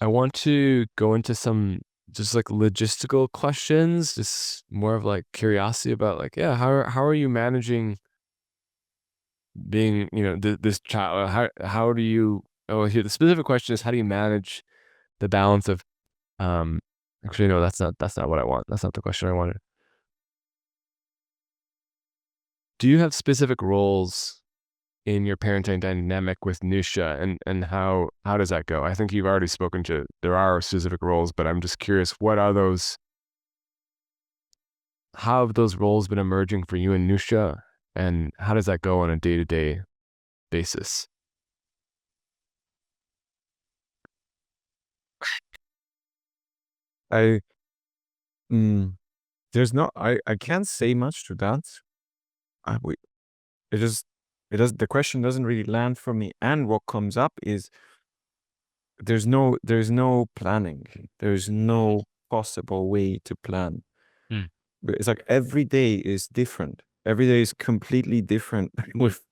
I want to go into some just like logistical questions, just more of like curiosity about like, yeah, how are you managing being, this child? How do you? Oh, here the specific question is, how do you manage the balance of um? Actually, no, that's not what I want. That's not the question I wanted. Do you have specific roles in your parenting dynamic with Nusha, and how does that go? I think you've already spoken to there are specific roles, but I'm just curious, what are those? How have those roles been emerging for you and Nusha, and how does that go on a day-to-day basis? I mm, there's no I can't say much to that. We it just it does the question doesn't really land for me. And what comes up is there's no planning. There's no possible way to plan. Mm. But it's like every day is different. Every day is completely different with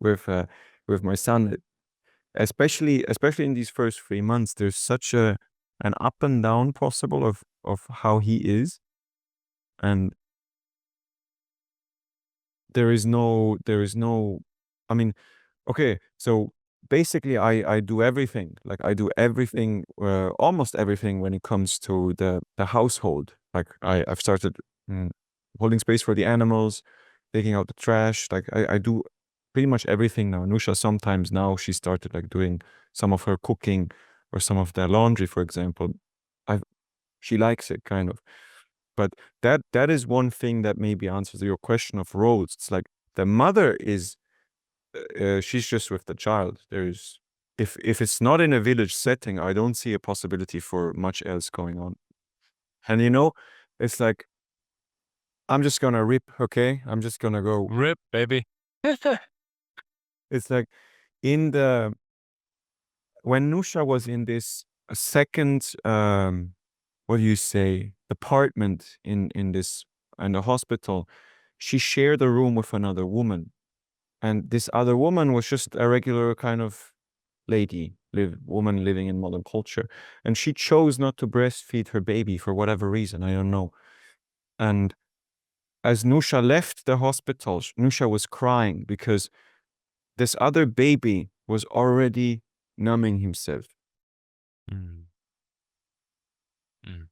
my son. Especially in these first 3 months, there's such an up and down possible of how he is, and there is no. I mean, okay, so basically I do everything. Like I do everything, almost everything when it comes to the household. Like I've started mm, holding space for the animals, taking out the trash. Like I do pretty much everything now. Nusha sometimes now she started like doing some of her cooking or some of the laundry, for example. I She likes it kind of. But that is one thing that maybe answers your question of roles. It's like the mother is she's just with the child. There's if it's not in a village setting, I don't see a possibility for much else going on. And it's like I'm just gonna rip, okay? I'm just gonna go. Rip, baby. It's like in the when Nusha was in this second what do you say department in this in the hospital, she shared a room with another woman. And this other woman was just a regular kind of woman living in modern culture. And she chose not to breastfeed her baby for whatever reason, I don't know. And as Nusha left the hospital, Nusha was crying because this other baby was already numbing himself. Mm, mm,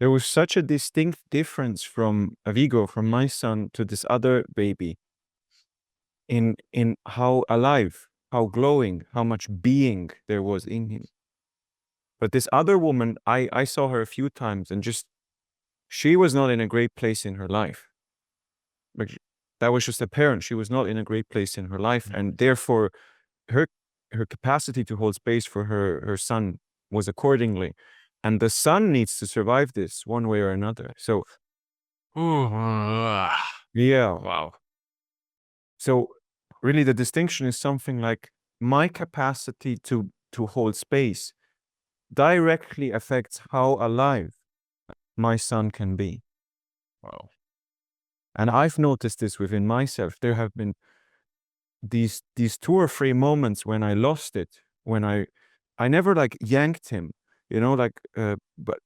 There was such a distinct difference from Avigo, from my son, to this other baby in how alive, how glowing, how much being there was in him. But this other woman, I saw her a few times and just she was not in a great place in her life. Like that was just apparent. She was not in a great place in her life, mm. and therefore her her capacity to hold space for her son was accordingly. And the son needs to survive this one way or another. So Ooh, yeah. wow. So really the distinction is something like my capacity to hold space directly affects how alive my son can be. Wow. And I've noticed this within myself. There have been these two or three moments when I lost it, when I never like yanked him, but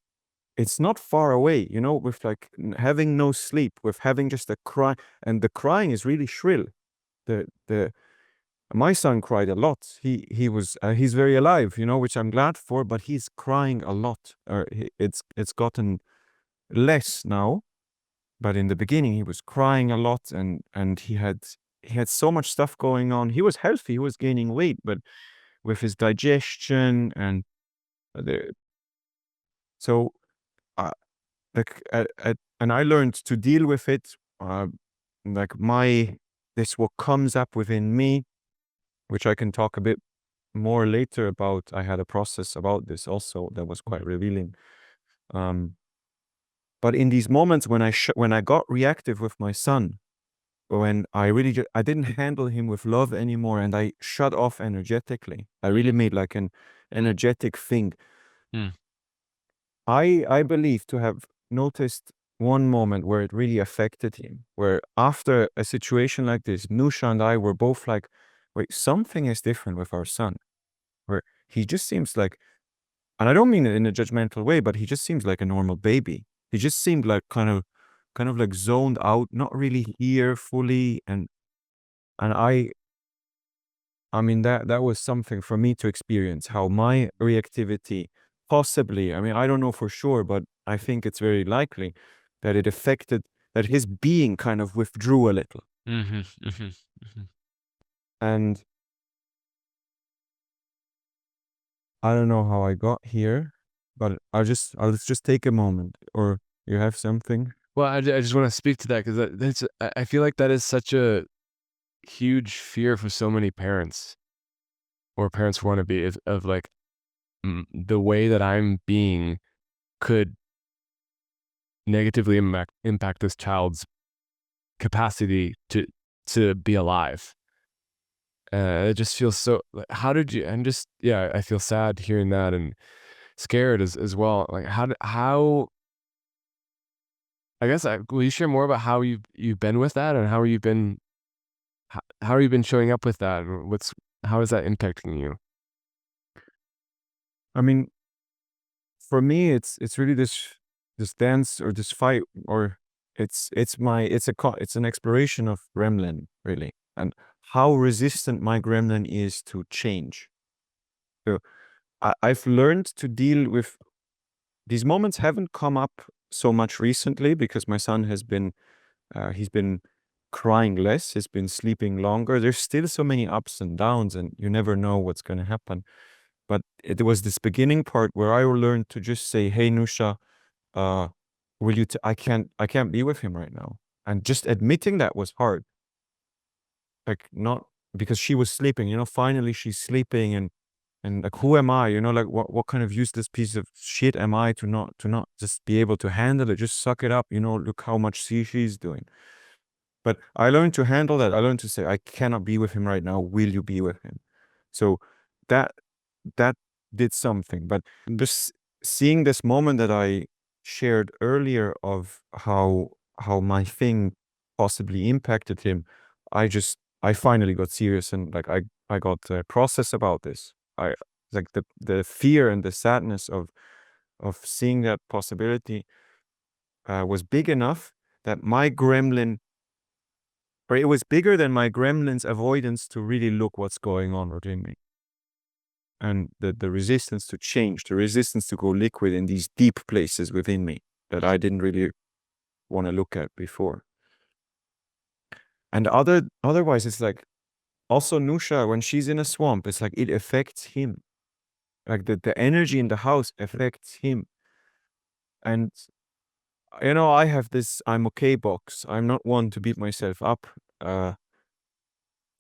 it's not far away, with like having no sleep, with having just a cry, and the crying is really shrill. The My son cried a lot. He's very alive, which I'm glad for, but he's crying a lot. It's gotten less now, but in the beginning he was crying a lot, and he had so much stuff going on. He was healthy, he was gaining weight, but with his digestion and the so like and I learned to deal with it. Like this what comes up within me, which I can talk a bit more later about. I had a process about this also that was quite Mm, revealing. Um, but in these moments when I got reactive with my son, when I really I didn't handle him with love anymore, and I shut off energetically. I really made like an energetic thing. mm, I believe to have noticed one moment where it really affected him, where after a situation like this, Nusha and I were both like, wait, something is different with our son, where he just seems like, and I don't mean it in a judgmental way, but he just seems like a normal baby. He just seemed like kind of like zoned out, not really here fully. And I mean that was something for me to experience, how my reactivity possibly, I mean, I don't know for sure, but I think it's very likely that it affected, that his being kind of withdrew a little. mhm, mhm, mhm. And I don't know how I got here, but I'll just take a moment. Or you have something? Well, I just want to speak to that because that's I feel like that is such a huge fear for so many parents or parents want to be of like the way that I'm being could negatively impact this child's capacity to be alive. It just feels so. Like, how did you? And just yeah, I feel sad hearing that and scared as well. Like how? I guess will you share more about how you've been with that and how you've been how you been showing up with that? And how is that impacting you? I mean, for me, it's really this dance or this fight, or it's an exploration of Gremlin, really. And how resistant my gremlin is to change. So I've learned to deal with these moments. Haven't come up so much recently because my son has been he's been crying less, he's been sleeping longer. There's still so many ups and downs, and you never know what's going to happen. But it was this beginning part where I learned to just say, "Hey, Nusha, uh, will you? I can't be with him right now." And just admitting that was hard. Like, not because she was sleeping. Finally she's sleeping, and like, who am I? Like, what kind of useless piece of shit am I to not just be able to handle it? Just suck it up. Look how much she's doing. But I learned to handle that. I learned to say, I cannot be with him right now. Will you be with him? So that that did something. But just seeing this moment that I shared earlier of how my thing possibly impacted him, I finally got serious, and like I got a process about this. I like the fear and the sadness of seeing that possibility was big enough that my gremlin, or it was bigger than my gremlin's avoidance to really look what's going on within me. And the resistance to change, the resistance to go liquid in these deep places within me that I didn't really want to look at before. And otherwise, it's like, also Nusha, when she's in a swamp, it's like it affects him. Like the energy in the house affects him. And I have this I'm okay box. I'm not one to beat myself up.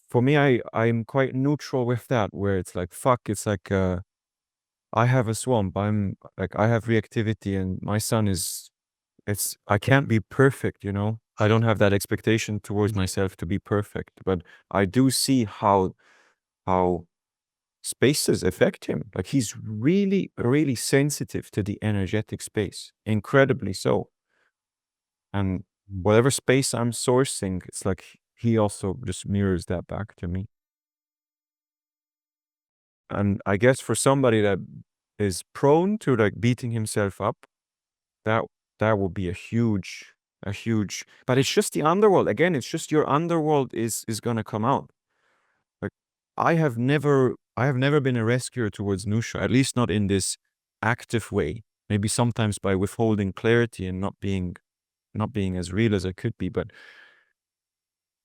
For me, I'm quite neutral with that, where it's like, fuck, it's like I have a swamp. I'm like, I have reactivity, and my son is, I can't be perfect. I don't have that expectation towards myself to be perfect, but I do see how spaces affect him. Like, he's really, really sensitive to the energetic space, incredibly so. And whatever space I'm sourcing, it's like he also just mirrors that back to me. And I guess for somebody that is prone to like beating himself up, that that would be a huge, but it's just the underworld. Again, it's just your underworld is gonna come out. Like, I have never been a rescuer towards Nusha, at least not in this active way. Maybe sometimes by withholding clarity and not being as real as I could be, but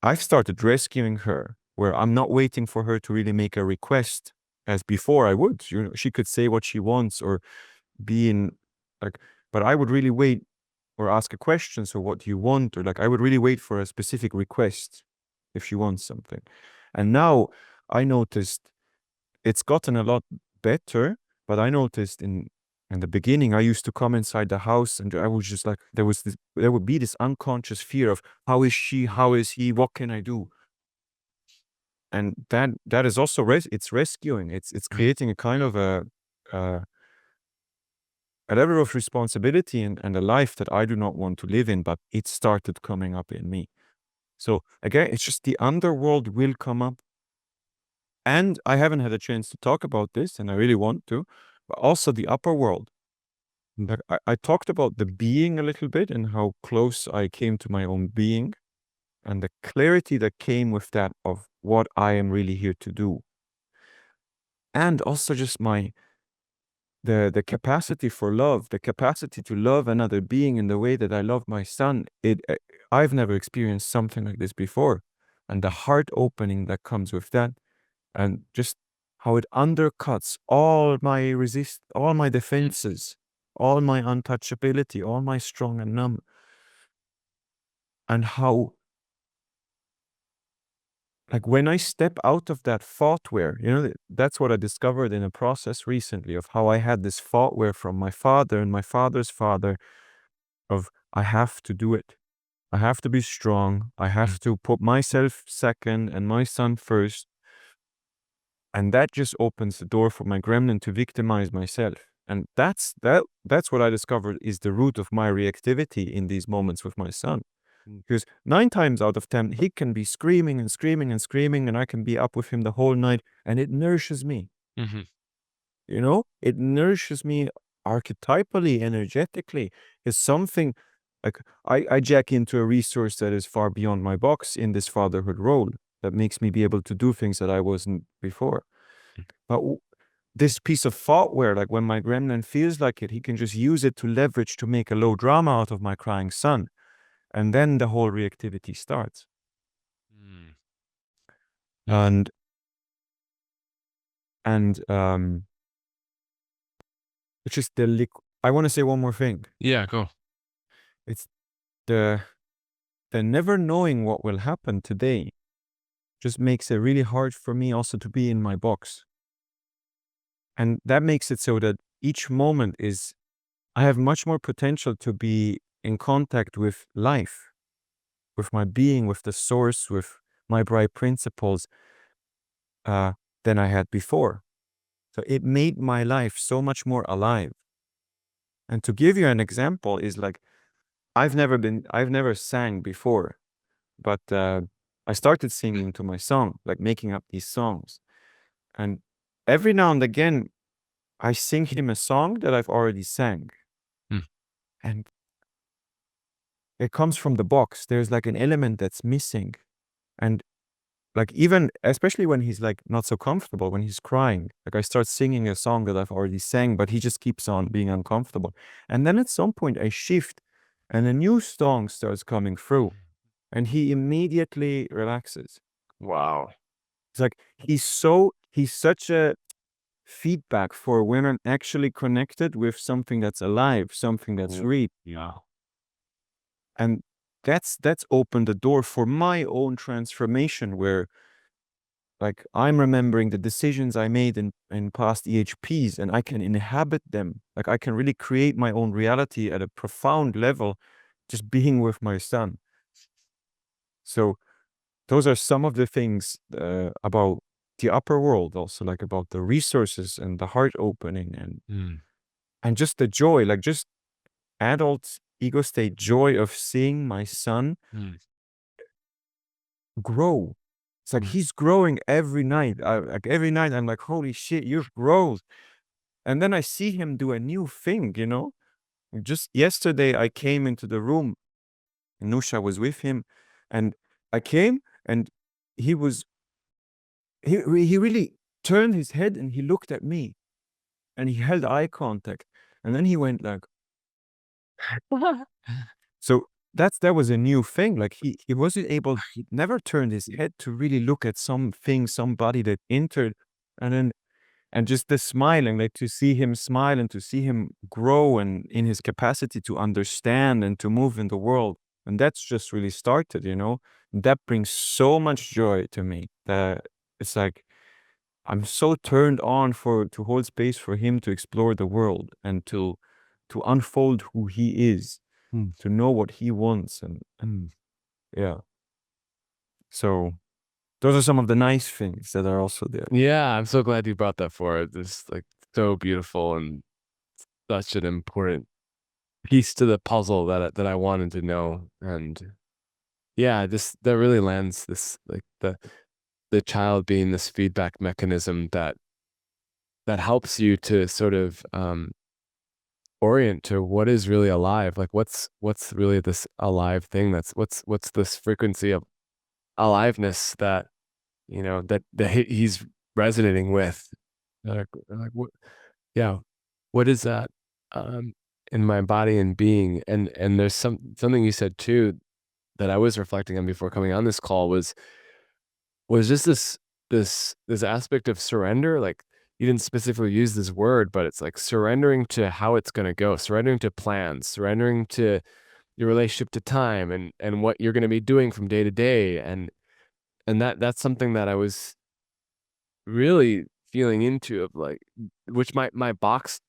I've started rescuing her where I'm not waiting for her to really make a request as before I would. She could say what she wants or be in, like, but I would really wait or ask a question. So what do you want? Or like, I would really wait for a specific request if she wants something. And now I noticed it's gotten a lot better, but I noticed in the beginning, I used to come inside the house and I was just like, there would be this unconscious fear of how is she, how is he, what can I do? And that is also it's rescuing. It's creating a kind of uh, a level of responsibility and a life that I do not want to live in, but it started coming up in me. So again, it's just the underworld will come up. And I haven't had a chance to talk about this, and I really want to, but also the upper world. I talked about the being a little bit and how close I came to my own being and the clarity that came with that of what I am really here to do. And also just the capacity for love, the capacity to love another being in the way that I love my son. I've never experienced something like this before, and the heart opening that comes with that, and just how it undercuts all my defenses, all my untouchability, all my strong and numb, and how, like, when I step out of that thoughtware, that's what I discovered in a process recently of how I had this thoughtware from my father and my father's father of I have to do it. I have to be strong. I have to put myself second and my son first. And that just opens the door for my gremlin to victimize myself. And that's what I discovered is the root of my reactivity in these moments with my son. Because 9 times out of 10, he can be screaming and screaming and screaming, and I can be up with him the whole night, and it nourishes me. Mhm. It nourishes me archetypally, energetically. It's something like I jack into a resource that is far beyond my box in this fatherhood role. that makes me be able to do things that I wasn't before. But this piece of thoughtware, like when my gremlin feels like it, he can just use it to leverage to make a low drama out of my crying son. And then the whole reactivity starts. Mm. Mm. And and it's just I want to say one more thing. Yeah, go. It's the never knowing what will happen today just makes it really hard for me also to be in my box. And that makes it so that each moment is, I have much more potential to be in contact with life, with my being, with the source, with my bright principles, than I had before. So it made my life so much more alive. And to give you an example is like, I've never sang before, but I started singing to my song, like making up these songs. And every now and again, I sing him a song that I've already sang. Mm. And it comes from the box. There's like an element that's missing. And like, even, especially when he's like not so comfortable, when he's crying, like I start singing a song that I've already sang, but he just keeps on being uncomfortable. And then at some point I shift and a new song starts coming through and he immediately relaxes. Wow. It's like, he's such a feedback for when I'm actually connected with something that's alive, something that's real. Yeah. And that's opened the door for my own transformation, where like I'm remembering the decisions I made in past EHPs and I can inhabit them. Like I can really create my own reality at a profound level, just being with my son. So those are some of the things about the upper world, also like about the resources and the heart opening Mm. and just the joy, like just adult ego state joy of seeing my son Mm. grow. It's like Mm. he's growing every night. Like every night I'm like, holy shit, you've grown. And then I see him do a new thing, you know? Just yesterday I came into the room, Nusha was with him, and I came and he was he really turned his head and he looked at me and he held eye contact. And then he went like, so that was a new thing. Like he wasn't able, he never turned his head to really look at something, somebody that entered. And then and just the smiling, like to see him smile and to see him grow and in his capacity to understand and to move in the world. And that's just really started, you know. That brings so much joy to me that it's like I'm so turned on for to hold space for him to explore the world and to unfold who he is, Mm. to know what he wants and yeah. So those are some of the nice things that are also there. Yeah, I'm so glad you brought that forward. It's like so beautiful and such an important piece to the puzzle that I wanted to know. And yeah, this that really lands this like the child being this feedback mechanism that helps you to sort of orient to what is really alive. Like what's really this alive thing that's what's this frequency of aliveness that that he's resonating with. Like what yeah, what is that um in my body and being? And there's something you said too that I was reflecting on before coming on this call was just this aspect of surrender. Like you didn't specifically use this word, but it's like surrendering to how it's going to go, surrendering to plans, surrendering to your relationship to time and what you're going to be doing from day to day. And that's something that I was really feeling into of like, which my box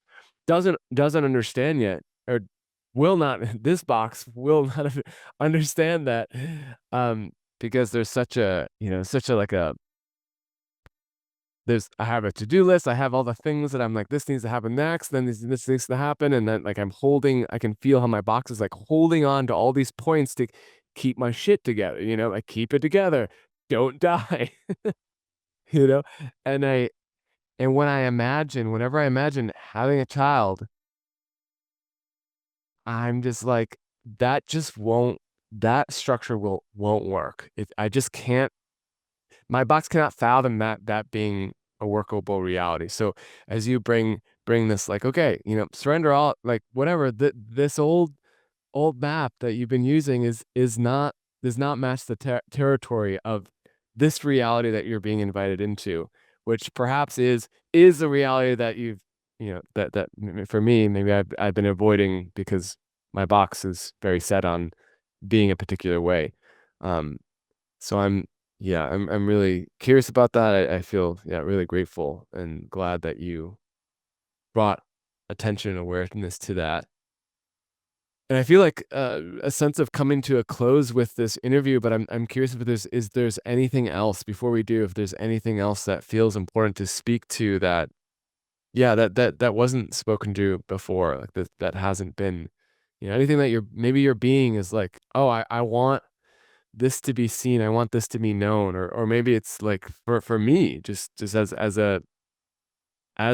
doesn't understand yet, or will not. This box will not understand that, because there's such a such a like a there's I have a to-do list. I have all the things that I'm like, this needs to happen next, then this needs to happen, and then like I can feel how my box is like holding on to all these points to keep my shit together, like keep it together, don't die, you know, and I and whenever I imagine having a child, I'm just like, that just won't that structure won't work. I just can't my box cannot fathom that being a workable reality. So as you bring this like, okay, surrender all, like whatever, this old map that you've been using is not does not match the territory of this reality that you're being invited into, which perhaps is the reality that for me, maybe I've been avoiding because my box is very set on being a particular way. Um, so I'm really curious about that. I feel, yeah, really grateful and glad that you brought attention and awareness to that. And I feel like a sense of coming to a close with this interview, but I'm curious if there's anything else before we do, if there's anything else that feels important to speak to that, yeah, that wasn't spoken to before, like that hasn't been, anything that maybe your being is like, oh, I want this to be seen, I want this to be known, or maybe it's like for me, just as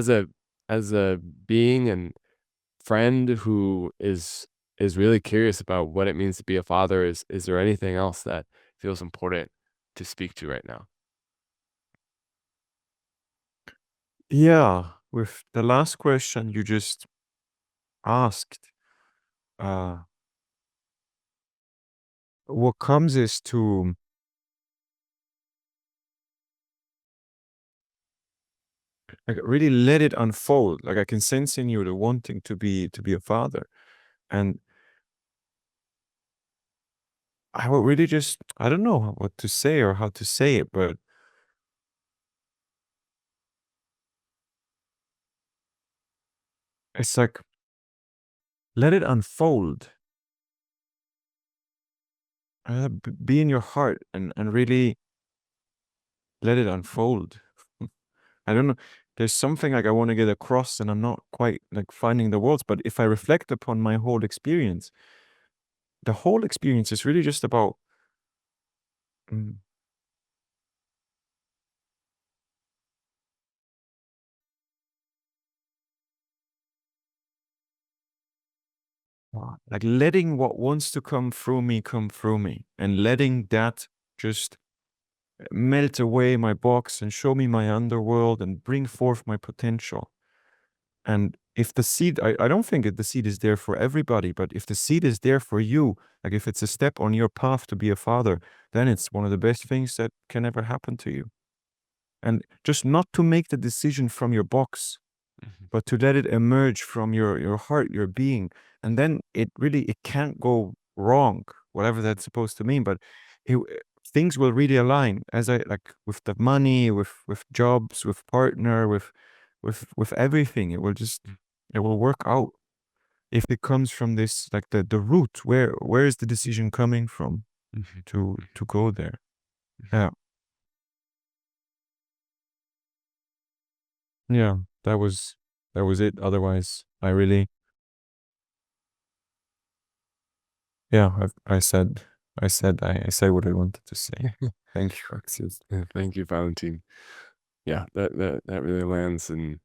a as a being and friend who is really curious about what it means to be a father, is there anything else that feels important to speak to right now? Yeah, with the last question you just asked, uh, what comes is to like really let it unfold. Like I can sense in you the wanting to be a father, and I would really just I don't know what to say or how to say it, but it's like let it unfold. Be in your heart and really let it unfold. I don't know. There's something like I want to get across, and I'm not quite like finding the words. But if I reflect upon my whole experience, the whole experience is really just about mm, like letting what wants to come through me, and letting that just melt away my box and show me my underworld and bring forth my potential. And if the seed, I don't think that the seed is there for everybody, but if the seed is there for you, like if it's a step on your path to be a father, then it's one of the best things that can ever happen to you. And just not to make the decision from your box, Mhm, but to let it emerge from your heart, your being. And then it can't go wrong, whatever that's supposed to mean. But it, things will really align as I like with the money, with jobs, with partner, with everything. It will work out if it comes from this like the root. Where is the decision coming from mhm, to go there? mhm, Yeah. Yeah. That was it. Otherwise, I really yeah, I said what I wanted to say. mhm. Thank you. Excellent. Yeah, thank you, Valentin. Yeah, that really lands, and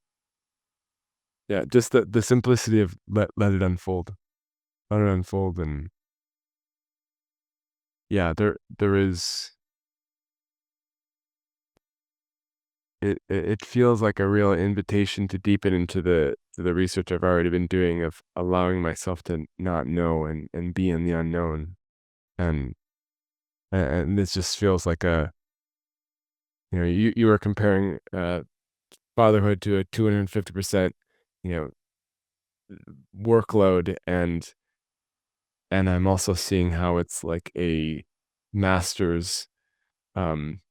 yeah, just the simplicity of let it unfold, let it unfold, and yeah, there is it feels like a real invitation to deepen into the research I've already been doing of allowing myself to not know and be in the unknown, and and this just feels like you were comparing fatherhood to a 250%, you know workload, and I'm also seeing how it's like a master's, um,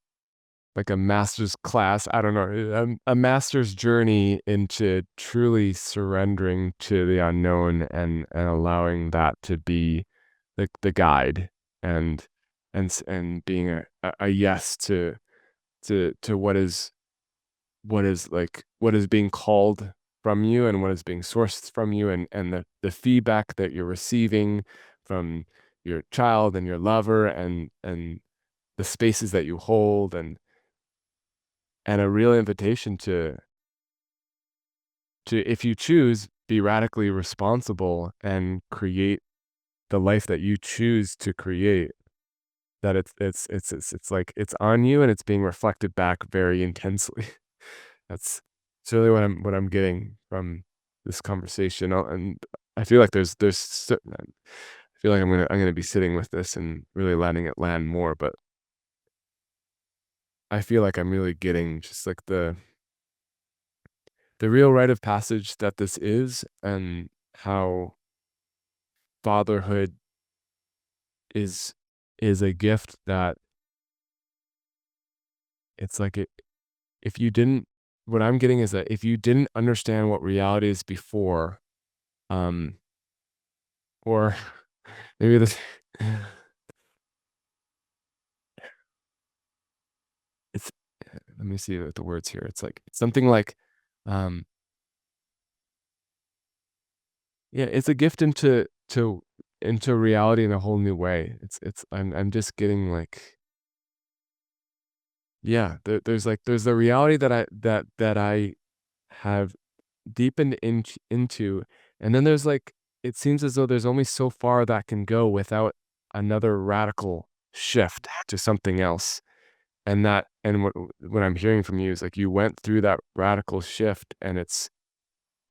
like a master's class. I don't know, a master's journey into truly surrendering to the unknown and allowing that to be the guide, and and being a yes to what is being called from you and what is being sourced from you, and the feedback that you're receiving from your child and your lover, and the spaces that you hold, and a real invitation to, if you choose, be radically responsible and create the life that you choose to create. that it's like it's on you and it's being reflected back very intensely. That's really what I'm getting from this conversation, and I feel like I feel like I'm gonna be sitting with this and really letting it land more, but I feel like I'm really getting just like the real rite of passage that this is, and how fatherhood is is a gift that it's like it if you didn't what I'm getting is that if you didn't understand what reality is before, um, or maybe this it's let me see the words here. It's like something like, um, yeah, it's a gift into reality in a whole new way. I'm just getting like, yeah, there's the reality that I have deepened into, and then there's like it seems as though there's only so far that can go without another radical shift to something else. And what I'm hearing from you is like you went through that radical shift and it's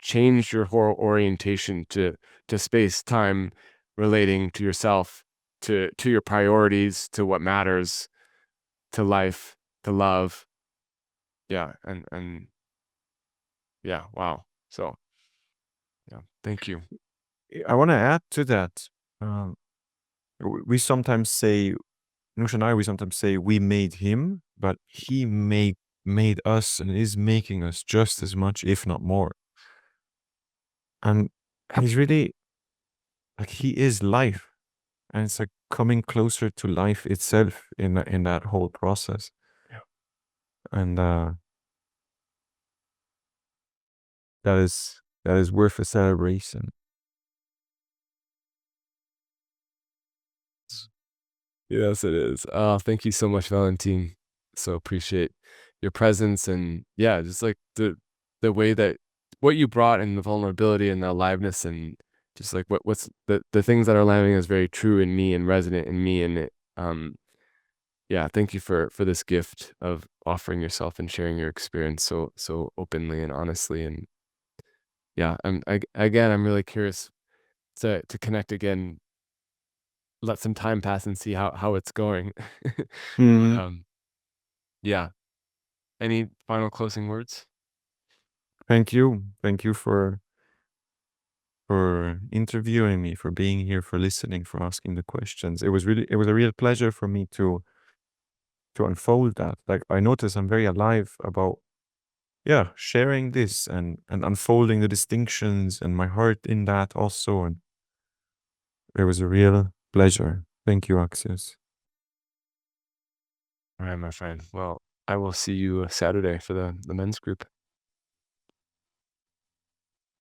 changed your whole orientation to space, time, relating to yourself, to your priorities, to what matters, to life, to love. Yeah, and yeah, wow. So, yeah, thank you. I want to add to that. Um, we sometimes say, Nush and I, we sometimes say we made him, but he made us and is making us just as much, if not more. And he's really like he is life, and it's like coming closer to life itself in that whole process. Yeah. And that is worth a celebration. Yes, it is. Thank you so much, Valentin. So appreciate your presence and yeah, just like the way that what you brought and the vulnerability and the aliveness and just like what's the things that are landing is very true in me and resonant in me and it yeah, thank you for this gift of offering yourself and sharing your experience so openly and honestly and yeah, again I'm really curious to connect again, let some time pass and see how it's going. But Mhm. yeah. Any final closing words? Thank you for interviewing me, for being here, for listening, for asking the questions. It was a real pleasure for me to unfold that. Like I notice I'm very alive about yeah, sharing this and unfolding the distinctions and my heart in that also. And it was a real pleasure. Thank you, Axios. All right, my friend. Well, I will see you Saturday for the men's group.